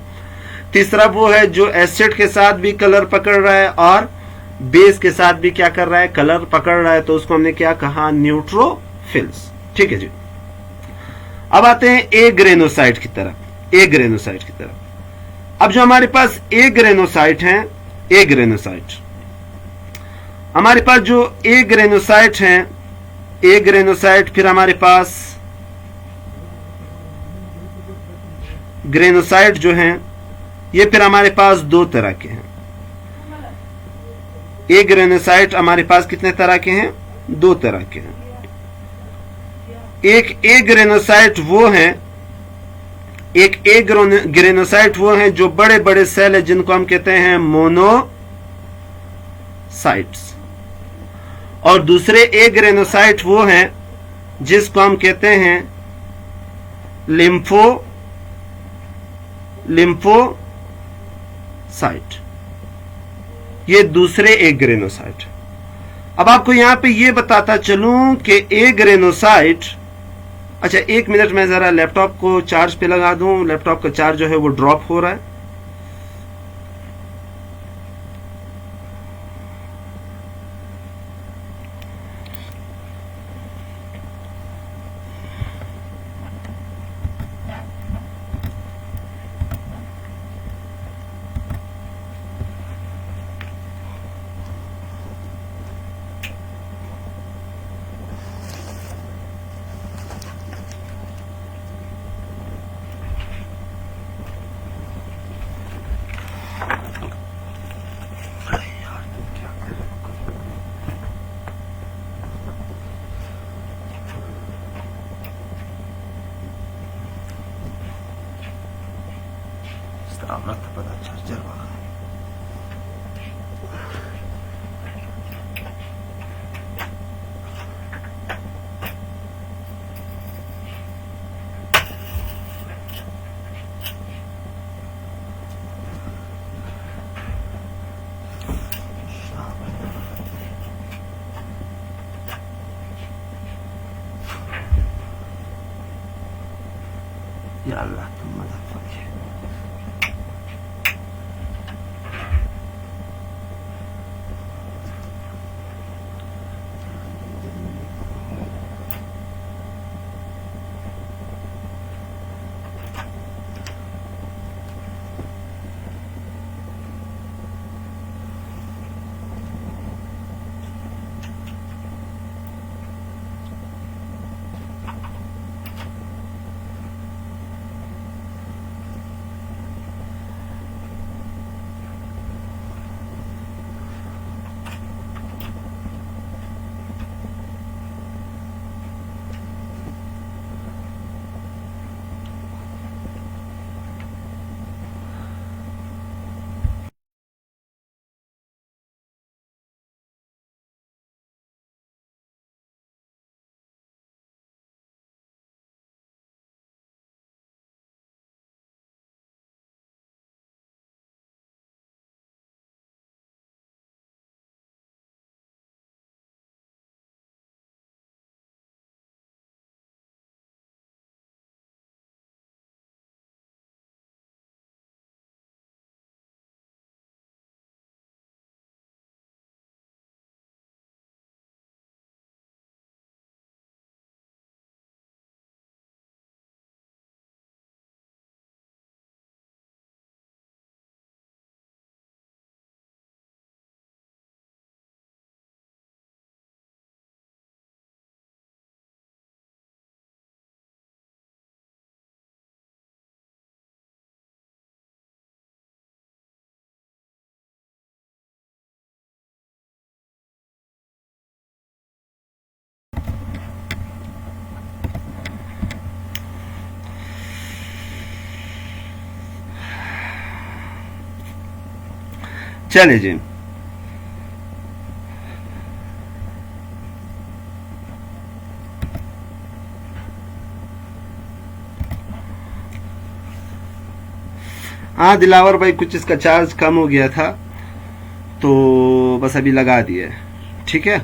तीसरा वो है जो एसिड के साथ भी कलर पकड़ रहा है और बेस के साथ भी क्या कर रहा है, कलर पकड़ रहा है, तो उसको हमने क्या कहा, न्यूट्रोफिल्स। ठीक है जी। अब आते हैं ए ग्रेनोसाइट की तरफ। अब जो हमारे पास ए ग्रेनोसाइट है, हमारे पास जो ए ग्रेनोसाइट फिर हमारे पास ग्रेनोसाइट जो हैं ये फिर हमारे पास 2 तरह के हैं। ए ग्रेनोसाइट हमारे पास कितने तरह के हैं, 2 तरह के हैं। एक ए ग्रेनोसाइट वो हैं जो बड़े बड़े सेल है जिनको हम कहते हैं मोनोसाइट्स, और दूसरे ए ग्रेनोसाइट वो हैं जिसको हम कहते हैं लिम्फोसाइट। ये दूसरे ए ग्रेनोसाइट। अब आपको यहां पे ये बताता चलूं कि ए ग्रेनोसाइट, अच्छा 1 मिनट में जरा लैपटॉप को चार्ज पे लगा दूं, लैपटॉप का चार्ज जो है वो ड्रॉप हो रहा है। या अल्लाह तुम मदद फरमाइए। चले जी। हाँ दिलावर भाई, कुछ इसका चार्ज कम हो गया था तो बस अभी लगा दिए, ठीक है।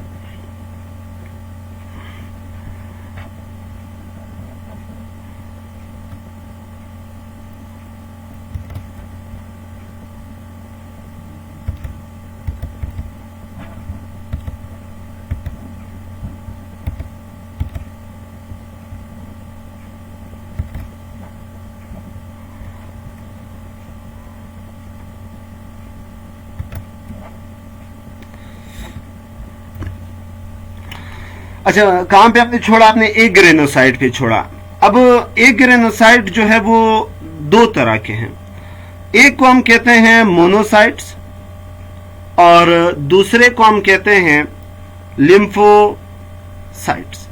अच्छा, कहां पे आपने छोड़ा? आपने एक ग्रेनोसाइट पे छोड़ा। अब एक ग्रेनोसाइट जो है वो दो तरह के हैं। एक को हम कहते हैं मोनोसाइट्स और दूसरे को हम कहते हैं लिम्फोसाइट्स।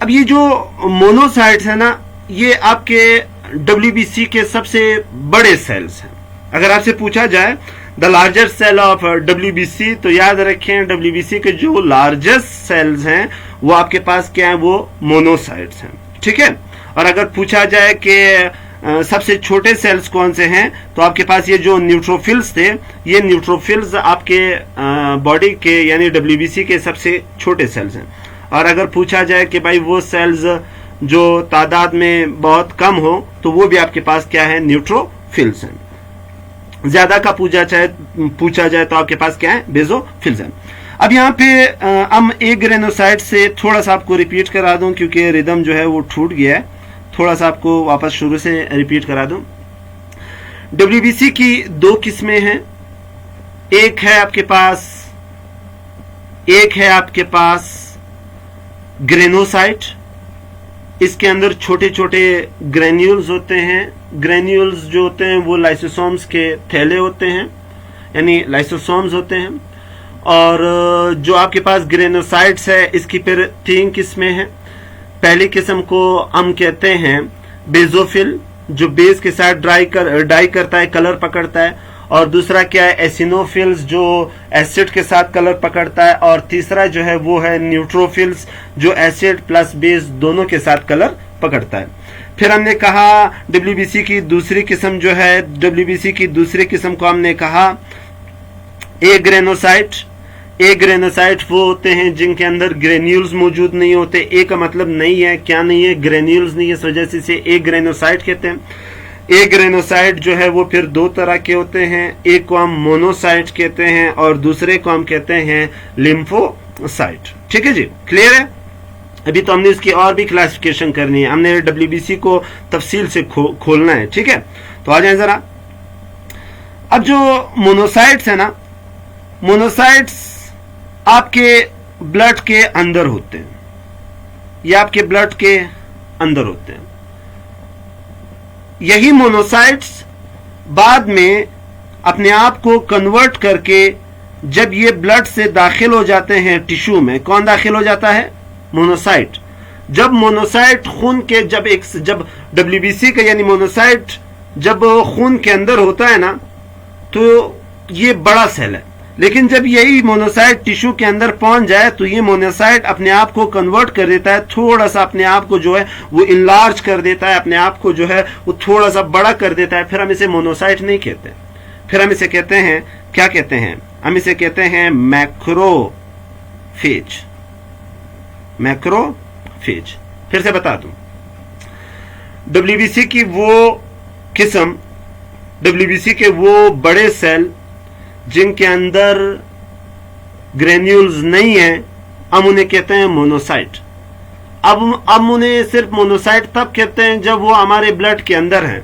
अब ये जो मोनोसाइट्स है ना, ये आपके डब्ल्यूबीसी के सबसे बड़े सेल्स हैं। अगर आपसे पूछा जाए the largest cell of WBC, तो याद रखें डब्ल्यूबीसी के जो लार्जेस्ट सेल्स हैं वो आपके पास क्या है, वो मोनोसाइट्स हैं, ठीक है। और अगर पूछा जाए कि सबसे छोटे सेल्स कौन से हैं, तो आपके पास ये जो न्यूट्रोफिल्स थे, ये न्यूट्रोफिल्स आपके बॉडी के यानी डब्ल्यूबीसी के सबसे छोटे सेल्स हैं। और अगर पूछा जाए कि भाई वो सेल्स जो तादाद में बहुत कम हो, तो वो भी आपके पास क्या है, न्यूट्रोफिल्स हैं। ज्यादा का पूछा जाए तो आपके पास क्या है, बेसोफिल्स हैं। अब यहाँ पे हम एक ग्रेनोसाइट से थोड़ा सा आपको रिपीट करा दूं, क्योंकि रिदम जो है वो छूट गया है। थोड़ा सा आपको वापस शुरू से रिपीट करा दूं। डब्ल्यूबीसी की दो किस्में हैं। एक है आपके पास ग्रेनोसाइट। इसके अंदर छोटे छोटे ग्रेन्यूल्स होते हैं। ग्रेन्यूल्स जो होते हैं वो लाइसोसोम्स के थैले होते हैं, यानी लाइसोसोम्स होते हैं। और जो आपके पास ग्रेनोसाइट्स है, इसकी फिर तीन किस्में हैं। पहली किस्म को हम कहते हैं बेसोफिल, जो बेस के साथ डाई करता है, कलर पकड़ता है। और दूसरा क्या है, एसिनोफिल्स, जो एसिड के साथ कलर पकड़ता है। और तीसरा जो है वो है न्यूट्रोफिल्स, जो एसिड प्लस बेस दोनों के साथ कलर पकड़ता है। फिर हमने कहा डब्ल्यूबीसी की दूसरी किस्म जो है, डब्ल्यूबीसी की दूसरी किस्म को हमने कहा ए ग्रेनोसाइट। ए ग्रेनोसाइट वो होते हैं जिनके अंदर ग्रेन्यूल्स मौजूद नहीं होते। ए का मतलब नहीं है, क्या नहीं है, ग्रेन्यूल्स नहीं है, इस वजह से इसे ए ग्रेनोसाइट कहते हैं। ए ग्रेनोसाइट जो है वो फिर दो तरह के होते हैं। एक को हम मोनोसाइट कहते हैं और दूसरे को हम कहते हैं लिम्फोसाइट। ठीक है जी, क्लियर है। अभी तो हमने इसकी और भी क्लासिफिकेशन करनी है, हमने डब्ल्यूबीसी को तफसील से खोलना है, ठीक है। तो आ जाए जरा। अब जो मोनोसाइट्स है ना, मोनोसाइट्स आपके ब्लड के अंदर होते हैं, ये आपके ब्लड के अंदर होते हैं। यही मोनोसाइट्स बाद में अपने आप को कन्वर्ट करके जब ये ब्लड से दाखिल हो जाते हैं टिश्यू में, कौन दाखिल हो जाता है, मोनोसाइट। जब मोनोसाइट खून के जब डब्ल्यूबीसी का यानी मोनोसाइट जब खून के अंदर होता है ना, तो ये बड़ा सेल है। लेकिन जब यही मोनोसाइट टिश्यू के अंदर पहुंच जाए तो ये मोनोसाइट अपने आप को कन्वर्ट कर देता है, थोड़ा सा अपने आप को जो है वो इनलार्ज कर देता है, अपने आप को जो है वो थोड़ा सा बड़ा कर देता है। फिर हम इसे मोनोसाइट नहीं कहते, फिर हम इसे कहते हैं, क्या कहते हैं, हम इसे कहते हैं मैक्रोफेज। मैक्रोफेज फिर से बता दूं, डब्ल्यूबीसी की वो किस्म, डब्ल्यूबीसी के वो बड़े सेल जिनके अंदर ग्रेन्यूल्स नहीं है, हम उन्हें कहते हैं मोनोसाइट। अब उन्हें सिर्फ मोनोसाइट तब कहते हैं जब वो हमारे ब्लड के अंदर हैं,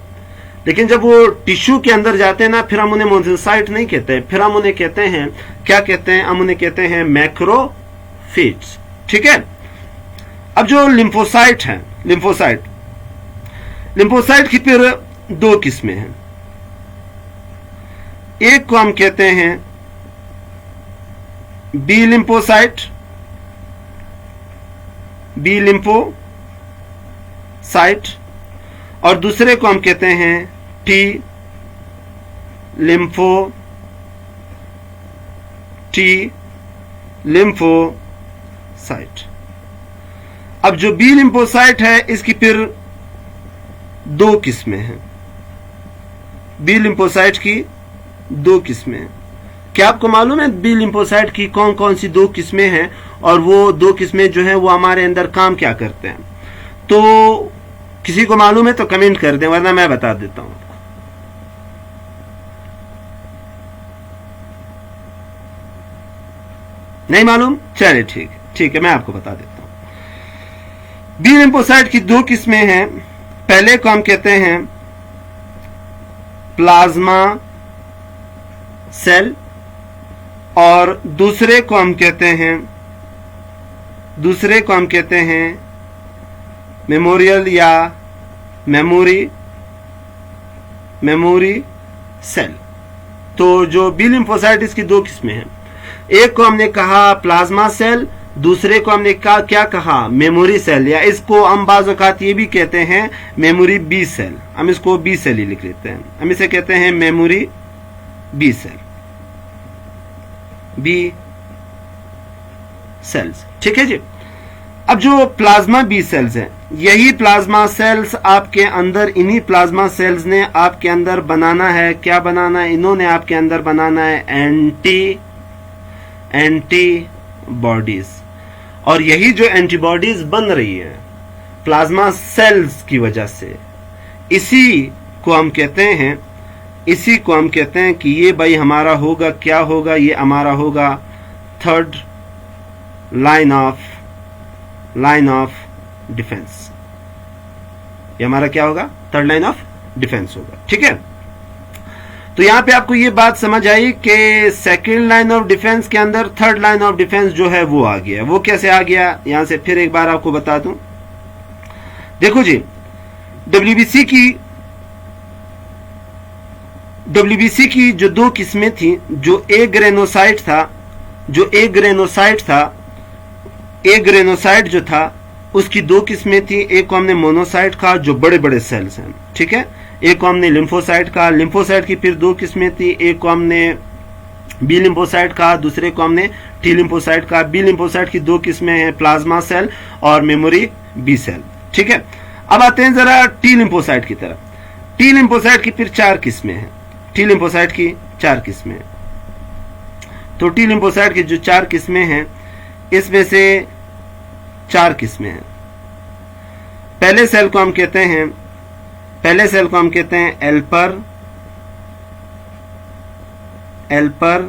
लेकिन जब वो टिश्यू के अंदर जाते हैं ना, फिर हम उन्हें मोनोसाइट नहीं कहते, फिर हम उन्हें कहते हैं, क्या कहते हैं, हम उन्हें कहते हैं मैक्रोफेज। ठीक है। अब जो लिम्फोसाइट है, लिम्फोसाइट की फिर दो किस्में हैं। एक को हम कहते हैं बी लिम्फोसाइट, और दूसरे को हम कहते हैं टी लिम्फोसाइट। T lymphocyte. अब जो बी लिम्फोसाइट है इसकी फिर दो किस्में हैं। बी लिम्फोसाइट की दो किस्में हैं। क्या आपको मालूम है बी लिम्फोसाइट की कौन कौन सी दो किस्में हैं और वो दो किस्में जो हैं वो हमारे अंदर काम क्या करते हैं? तो किसी को मालूम है तो कमेंट कर दें, वरना मैं बता देता हूं। नहीं मालूम? चलिए ठीक है, मैं आपको बता देता हूं। बी लिम्फोसाइट की दो किस्में हैं। पहले को हम कहते हैं प्लाज्मा सेल और दूसरे को हम कहते हैं मेमोरियल या मेमोरी सेल। तो जो बी लिम्फोसाइट इसकी दो किस्में हैं। एक को हमने कहा प्लाज्मा सेल, दूसरे को हमने क्या कहा? मेमोरी सेल, या इसको हम बाज़ औक़ात ये भी कहते हैं मेमोरी बी सेल। हम इसको बी सेल ही लिख लेते हैं, हम इसे कहते हैं memory B cell, B cells. ठीक है जी। अब जो प्लाज्मा बी सेल्स हैं, यही प्लाज्मा सेल्स आपके अंदर, इन्हीं प्लाज्मा सेल्स ने आपके अंदर बनाना है, क्या बनाना है? इन्होंने आपके अंदर बनाना है एंटीबॉडीज। और यही जो एंटीबॉडीज बन रही है प्लाज्मा सेल्स की वजह से, इसी को हम कहते हैं कि ये भाई हमारा होगा, क्या होगा? ये हमारा होगा थर्ड लाइन ऑफ डिफेंस। ये हमारा क्या होगा? थर्ड लाइन ऑफ डिफेंस होगा। ठीक है। तो यहां पे आपको ये बात समझ आई कि सेकेंड लाइन ऑफ डिफेंस के अंदर थर्ड लाइन ऑफ डिफेंस जो है वो आ गया। वो कैसे आ गया? यहां से फिर एक बार आपको बता दूं। देखो जी, डब्ल्यूबीसी की जो दो किस्में थी, जो ए ग्रेनोसाइट जो था उसकी दो किस्में थी। एक को हमने मोनोसाइट कहा जो बड़े बड़े सेल्स हैं। ठीक है। एक को हमने लिम्फोसाइट कहा। लिम्फोसाइट की फिर दो किस्में थी। एक को हमने बी लिम्फोसाइट कहा, दूसरे को हमने टी लिम्फोसाइट कहा। बी लिम्फोसाइट की दो किस्में हैं, प्लाज्मा सेल और मेमोरी बी सेल। ठीक है। अब आते हैं जरा टी लिम्फोसाइट की तरफ। टी लिम्फोसाइट की फिर चार किस्में हैं। टी लिम्फोसाइट की चार किस्में हैं। तो टी लिम्फोसाइट की जो चार किस्में हैं, इसमें से चार किस्में हैं। पहले सेल को हम कहते हैं एल्पर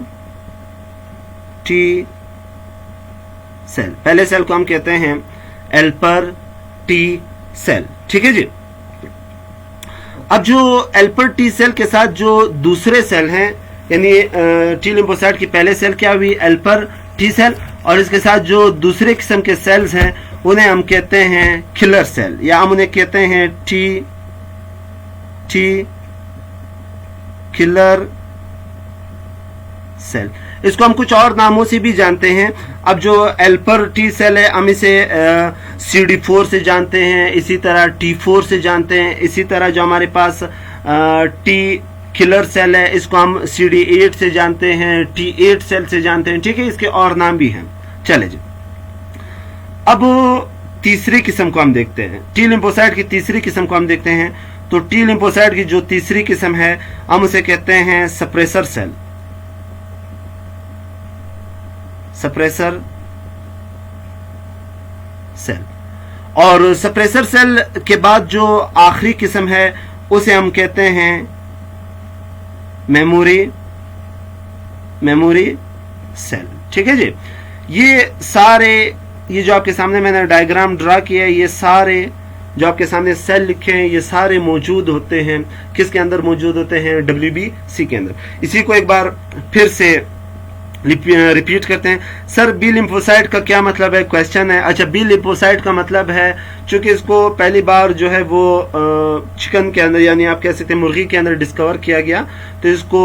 टी सेल। पहले सेल को हम कहते हैं एल्पर टी सेल। ठीक है जी। अब जो एल्पर टी सेल के साथ जो दूसरे सेल हैं, यानी टी लिम्फोसाइट की पहले सेल क्या हुई? एल्पर टी सेल। और इसके साथ जो दूसरे किस्म के सेल्स हैं उन्हें हम कहते हैं किलर सेल, या हम उन्हें कहते हैं टी किलर सेल। इसको हम कुछ और नामों से भी जानते हैं। अब जो एल्पर टी सेल है हम इसे CD4 से जानते हैं, इसी तरह T4 से जानते हैं। इसी तरह जो हमारे पास टी किलर सेल है इसको हम CD8 से जानते हैं, T8 सेल से जानते हैं। ठीक है। इसके और नाम भी हैं। चले जी। अब तीसरी किस्म को हम देखते हैं। टी लिम्फोसाइट की तीसरी किस्म को हम देखते हैं। तो टी लिम्फोसाइट की जो तीसरी किस्म है हम उसे कहते हैं सप्रेसर सेल। और सप्रेसर सेल के बाद जो आखिरी किस्म है उसे हम कहते हैं मेमोरी सेल। ठीक है जी। ये जो आपके सामने मैंने डायग्राम ड्रा किया है, ये सारे जो आपके सामने सेल लिखे हैं ये सारे मौजूद होते हैं किसके अंदर? मौजूद होते हैं WBC के अंदर। इसी को एक बार फिर से रिपीट करते हैं। सर बी लिम्फोसाइट का क्या मतलब है? क्वेश्चन है। अच्छा, बी लिम्फोसाइट का मतलब है चूंकि इसको पहली बार जो है वो चिकन के अंदर, यानी आप कह सकते हैं मुर्गी के अंदर डिस्कवर किया गया, तो इसको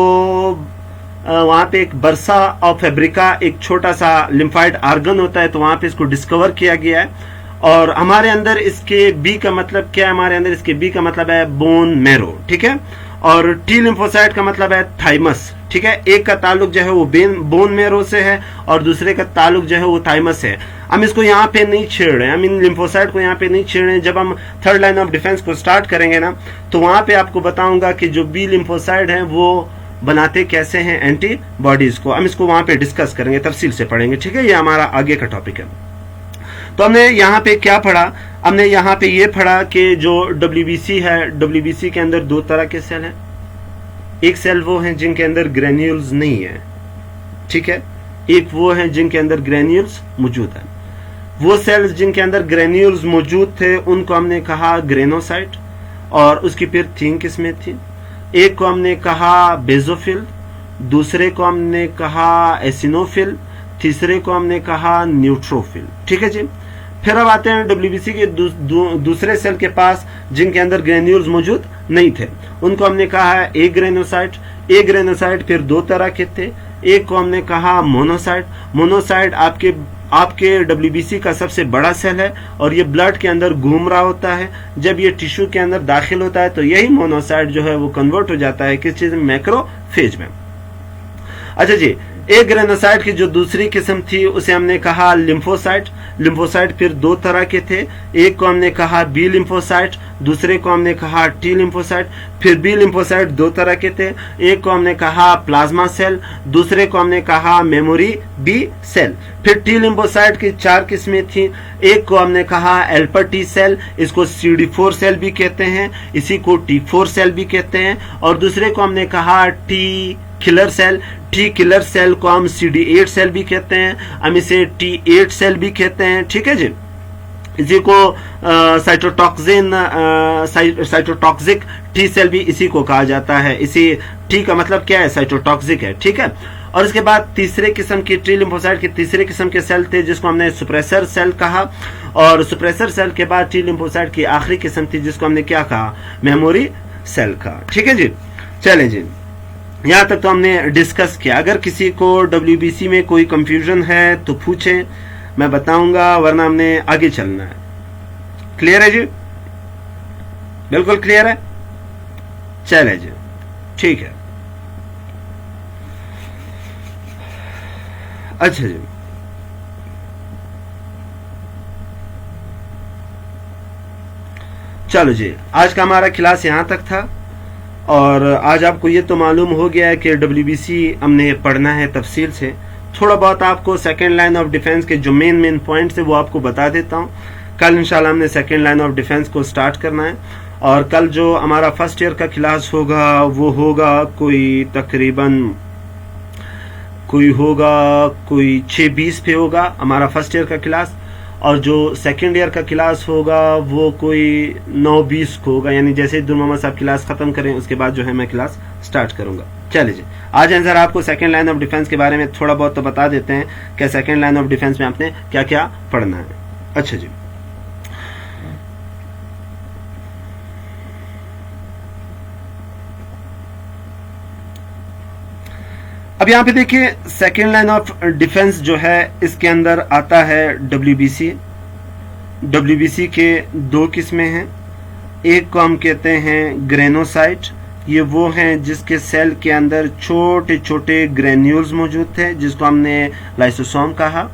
वहां पे एक बर्सा ऑफ फैब्रिका, एक छोटा सा लिम्फाइड आर्गन होता है, तो वहां पे इसको डिस्कवर किया गया है। और हमारे अंदर इसके बी का मतलब क्या है? हमारे अंदर इसके बी का मतलब है बोन मैरो। ठीक है। और टी लिम्फोसाइट का मतलब है थाइमस, ठीक है। एक का ताल्लुक जो है वो बोन मैरो से है और दूसरे का ताल्लुक जो है वो थाइमस है। हम इसको यहाँ पे नहीं छेड़ रहे हैं, हम इन लिम्फोसाइट को यहाँ पे नहीं छेड़ रहे हैं। जब हम थर्ड लाइन ऑफ डिफेंस को स्टार्ट करेंगे ना, तो वहां पे आपको बताऊंगा कि जो बी लिम्फोसाइट है वो बनाते कैसे हैं एंटीबॉडीज को। हम इसको वहां पे डिस्कस करेंगे, तफसील से पढ़ेंगे, ठीक है। ये हमारा आगे का टॉपिक है। तो हमने यहाँ पे क्या पढ़ा? हमने यहाँ पे ये पढ़ा कि जो WBC है, WBC के अंदर दो तरह के सेल हैं। एक सेल वो हैं जिनके अंदर ग्रेन्यूल्स नहीं है, ठीक है। एक वो हैं जिनके अंदर ग्रेन्यूल्स मौजूद है। वो सेल्स जिनके अंदर ग्रेन्यूल्स मौजूद थे उनको हमने कहा ग्रेनोसाइट, और उसकी फिर तीन किस्में थी। एक को हमने कहा बेजोफिल, दूसरे को हमने कहा एसिनोफिल, तीसरे को हमने कहा न्यूट्रोफिल, ठीक है जी। फिर अब आते हैं WBC के दूसरे सेल के पास जिनके अंदर ग्रेन्यूल्स मौजूद नहीं थे, उनको हमने कहा है ए ग्रेनोसाइट। ए ग्रेनोसाइट फिर दो तरह के थे। एक को हमने कहा मोनोसाइट। मोनोसाइट आपके WBC का सबसे बड़ा सेल है और ये ब्लड के अंदर घूम रहा होता है। जब ये टिश्यू के अंदर दाखिल होता है तो यही मोनोसाइट जो है वो कन्वर्ट हो जाता है किस चीज में? मैक्रोफेज में। अच्छा जी, एक ग्रेनोसाइट की जो दूसरी किस्म थी उसे हमने कहा लिम्फोसाइट। लिम्फोसाइट फिर दो तरह के थे। एक को हमने कहा बी लिम्फोसाइट, दूसरे को हमने कहा टी लिम्फोसाइट। फिर बी लिम्फोसाइट दो तरह के थे। एक को हमने कहा प्लाज्मा सेल, दूसरे को हमने कहा मेमोरी बी सेल। फिर टी लिम्फोसाइट की चार किस्में थी। एक को हमने कहा एल्पर टी सेल, इसको CD4 सेल भी कहते हैं, इसी को T4 सेल भी कहते हैं। और दूसरे को हमने कहा T killer cell. T killer cell को हम CD8 सेल भी कहते हैं, हम इसे T8 सेल भी कहते हैं, ठीक है जी। इसी को साइटोटॉक्सिक टी सेल भी इसी को कहा जाता है। इसी टी का मतलब क्या है? साइटोटॉक्सिक है, ठीक है। और इसके बाद तीसरे किस्म की टी लिम्फोसाइट की तीसरे किस्म के सेल थे जिसको हमने सुप्रेसर सेल कहा। और सुप्रेसर सेल के बाद टी लिम्फोसाइट की आखिरी किस्म थी जिसको हमने क्या कहा? मेमोरी सेल कहा, ठीक है जी। चले जी, यहां तक तो हमने डिस्कस किया। अगर किसी को WBC में कोई कंफ्यूजन है तो पूछें, मैं बताऊंगा, वरना हमने आगे चलना है। क्लियर है जी? बिल्कुल क्लियर है। चले जी, ठीक है। अच्छा जी, चलो जी, आज का हमारा क्लास यहां तक था। और आज आपको ये तो मालूम हो गया है कि WBC हमने पढ़ना है तफसील से। थोड़ा बहुत आपको सेकेंड लाइन ऑफ डिफेंस के जो मेन पॉइंट्स है वो आपको बता देता हूँ। कल इंशाल्लाह हमने सेकेंड लाइन ऑफ डिफेंस को स्टार्ट करना है। और कल जो हमारा फर्स्ट ईयर का क्लास होगा वो होगा कोई तकरीबन कोई 6:20 पे होगा हमारा फर्स्ट ईयर का क्लास। और जो सेकेंड ईयर का क्लास होगा वो कोई 9:20 को होगा, यानी जैसे दुर मोहम्मद साहब क्लास खत्म करें उसके बाद जो है मैं क्लास स्टार्ट करूंगा। चलिए जी, आज आंसर आपको सेकेंड लाइन ऑफ डिफेंस के बारे में थोड़ा बहुत तो बता देते हैं कि सेकेंड लाइन ऑफ डिफेंस में आपने क्या क्या पढ़ना है। अच्छा जी, अब यहाँ पे देखिए, सेकेंड लाइन ऑफ डिफेंस जो है इसके अंदर आता है WBC। WBC के दो किस्में हैं। एक को हम कहते हैं ग्रेनोसाइट, ये वो हैं जिसके सेल के अंदर छोटे छोटे ग्रेन्यूल्स मौजूद थे जिसको हमने लाइसोसोम कहा।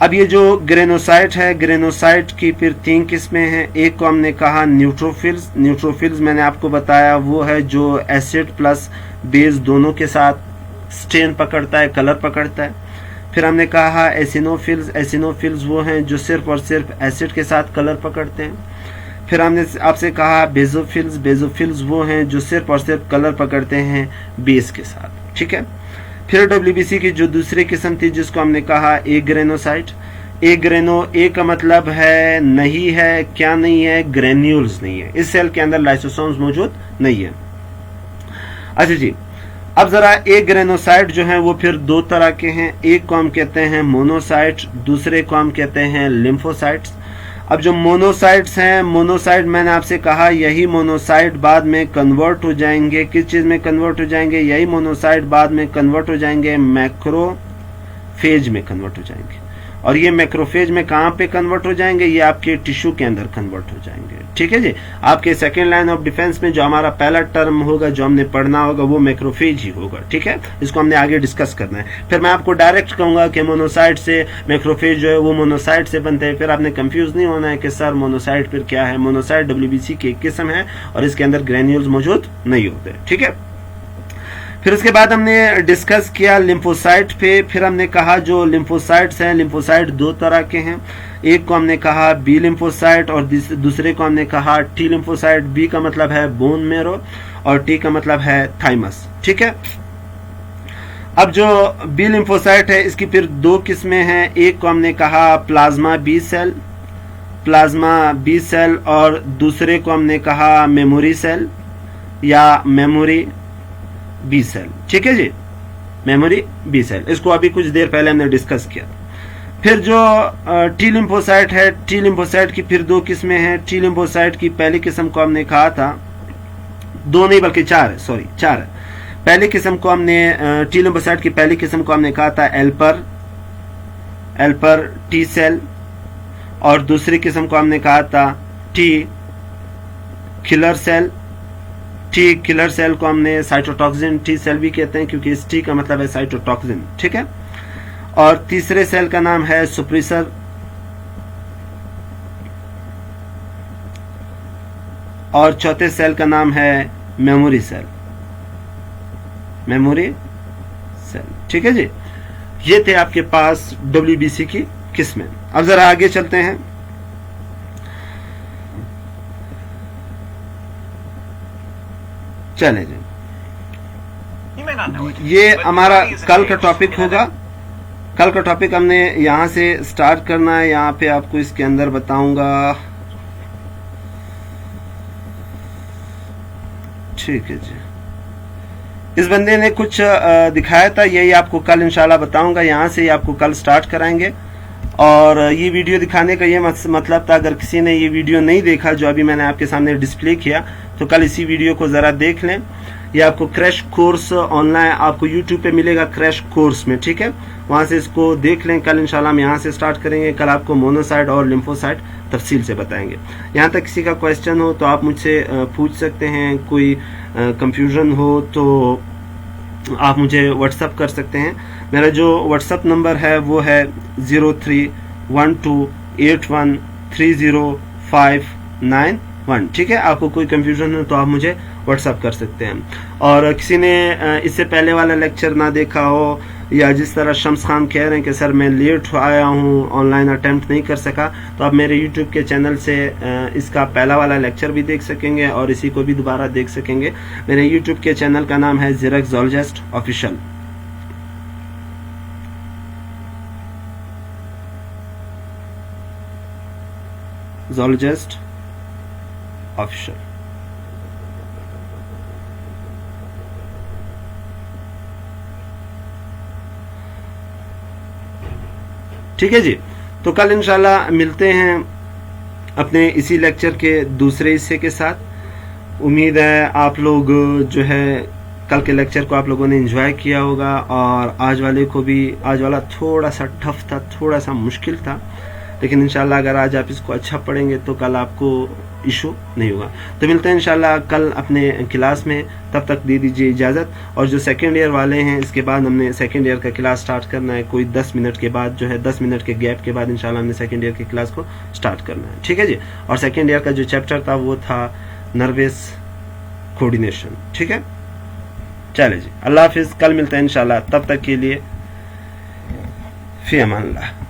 अब ये जो ग्रेनोसाइट है, ग्रेनोसाइट की फिर तीन किस्में हैं। एक को हमने कहा न्यूट्रोफिल्स। न्यूट्रोफिल्स मैंने आपको बताया वो है जो एसिड प्लस बेस दोनों के साथ स्टेन पकड़ता है, कलर पकड़ता है। फिर हमने कहा एसिनोफिल्स। एसिनोफिल्स वो हैं जो सिर्फ और सिर्फ एसिड के साथ कलर पकड़ते हैं। फिर हमने आपसे कहा बेजोफिल्स। बेजोफिल्स वो हैं जो सिर्फ और सिर्फ कलर पकड़ते हैं बेस के साथ, ठीक है। फिर WBC की जो दूसरी किस्म थी जिसको हमने कहा ए ग्रेनोसाइट। ए का मतलब है नहीं है, क्या नहीं है? ग्रेन्यूल्स नहीं है, इस सेल के अंदर लाइसोसोम्स मौजूद नहीं है। अच्छा जी, अब जरा ए ग्रेनोसाइट जो है वो फिर दो तरह के हैं। एक को हम कहते हैं मोनोसाइट, दूसरे को हम कहते हैं लिम्फोसाइट्स। अब जो मोनोसाइट्स हैं, मोनोसाइट मैंने आपसे कहा यही मोनोसाइट बाद में कन्वर्ट हो जाएंगे, किस चीज में कन्वर्ट हो जाएंगे? यही मोनोसाइट बाद में कन्वर्ट हो जाएंगे मैक्रोफेज में कन्वर्ट हो जाएंगे। और ये मैक्रोफेज में कहाँ पे कन्वर्ट हो जाएंगे, ये आपके टिश्यू के अंदर कन्वर्ट हो जाएंगे। ठीक है जी। आपके सेकेंड लाइन ऑफ डिफेंस में जो हमारा पहला टर्म होगा जो हमने पढ़ना होगा वो मैक्रोफेज ही होगा। ठीक है, इसको हमने आगे डिस्कस करना है। फिर मैं आपको डायरेक्ट कहूंगा कि मोनोसाइट से मैक्रोफेज जो है वो मोनोसाइट से बनते हैं। फिर आपने कंफ्यूज नहीं होना है कि सर मोनोसाइट फिर क्या है। मोनोसाइट WBC की एक किस्म है और इसके अंदर ग्रेन्यूल्स मौजूद नहीं होते। ठीक है, फिर उसके बाद हमने डिस्कस किया लिम्फोसाइट पे। फिर हमने कहा जो लिम्फोसाइट्स हैं, लिम्फोसाइट दो तरह के हैं। एक को हमने कहा बी लिम्फोसाइट और दूसरे को हमने कहा टी लिम्फोसाइट। बी का मतलब है बोन मेरो और टी का मतलब है थाइमस। ठीक है, अब जो बी लिम्फोसाइट है इसकी फिर दो किस्में हैं। एक को हमने कहा plasma B cell, plasma B cell, और दूसरे को हमने कहा मेमोरी सेल या मेमोरी बी सेल। ठीक है जी, मेमोरी बी सेल, इसको अभी कुछ देर पहले हमने डिस्कस किया। फिर जो टी लिम्फोसाइट है, टी लिम्फोसाइट की फिर दो किस्में हैं। टी लिम्फोसाइट की पहली किस्म को हमने कहा था, दो नहीं बल्कि चार है, सॉरी चार है। पहली किस्म को हमने टी लिम्फोसाइट की पहली किस्म को हमने कहा था एल्पर टी सेल, और दूसरी किस्म को हमने कहा था T killer cell. T killer cell को हमने साइटोटॉक्सिन टी सेल भी कहते हैं क्योंकि इस टी का मतलब है साइटोटॉक्सिन। ठीक है, और तीसरे सेल का नाम है सुप्रेसर, और चौथे सेल का नाम है मेमोरी सेल, मेमोरी सेल। ठीक है जी, ये थे आपके पास WBC की किस्में। अब जरा आगे चलते हैं। चले जी, ये हमारा कल का टॉपिक होगा। कल का टॉपिक हमने यहां से स्टार्ट करना है। यहां पे आपको इसके अंदर बताऊंगा। ठीक है जी, इस बंदे ने कुछ दिखाया था, यही आपको कल इंशाल्लाह बताऊंगा। यहां से आपको कल स्टार्ट कराएंगे। और ये वीडियो दिखाने का ये मतलब था, अगर किसी ने ये वीडियो नहीं देखा जो अभी मैंने आपके सामने डिस्प्ले किया, तो कल इसी वीडियो को जरा देख लें। ये आपको क्रैश कोर्स ऑनलाइन आपको यूट्यूब पे मिलेगा, क्रैश कोर्स में। ठीक है, वहां से इसको देख लें। कल इंशाल्लाह हम यहाँ से स्टार्ट करेंगे। कल आपको मोनोसाइट और लिम्फोसाइट तफसील से बताएंगे। यहाँ तक किसी का क्वेश्चन हो तो आप मुझसे पूछ सकते हैं। कोई कंफ्यूजन हो तो आप मुझे व्हाट्सअप कर सकते हैं। मेरा जो व्हाट्सअप नंबर है वो है 0312813059 ठीक है, आपको कोई कंफ्यूजन हो तो आप मुझे व्हाट्सअप कर सकते हैं। और किसी ने इससे पहले वाला लेक्चर ना देखा हो, या जिस तरह शम्स खान कह रहे हैं कि सर मैं लेट आया हूँ, ऑनलाइन अटेम्प्ट नहीं कर सका, तो आप मेरे यूट्यूब के चैनल से इसका पहला वाला लेक्चर भी देख सकेंगे और इसी को भी दोबारा देख सकेंगे। मेरे यूट्यूब के चैनल का नाम है ज़ीरक ज़ोलॉजिस्ट ऑफिशियल। ज़ोलॉजिस्ट ऑफिशियल। ठीक है जी, तो कल इंशाल्लाह मिलते हैं अपने इसी लेक्चर के दूसरे हिस्से के साथ। उम्मीद है आप लोग जो है कल के लेक्चर को आप लोगों ने एंजॉय किया होगा, और आज वाला थोड़ा सा टफ था, थोड़ा सा मुश्किल था, लेकिन इंशाल्लाह अगर आज आप इसको अच्छा पढ़ेंगे तो कल आपको इशू नहीं होगा। तो मिलते हैं इंशाल्लाह कल अपने क्लास में। तब तक दे दीजिए इजाज़त। और जो सेकेंड ईयर वाले हैं, इसके बाद हमने सेकेंड ईयर का क्लास स्टार्ट करना है। कोई 10 मिनट के बाद जो है, 10 मिनट के गैप के बाद इंशाल्लाह हमने सेकेंड ईयर की क्लास को स्टार्ट करना है। ठीक है जी, और सेकेंड ईयर का जो चैप्टर था वो था नर्वस कोऑर्डिनेशन। ठीक है, चले जी, अल्लाह हाफिज़। कल मिलते हैं इंशाल्लाह, तब तक के लिए फ़ी अमान अल्लाह।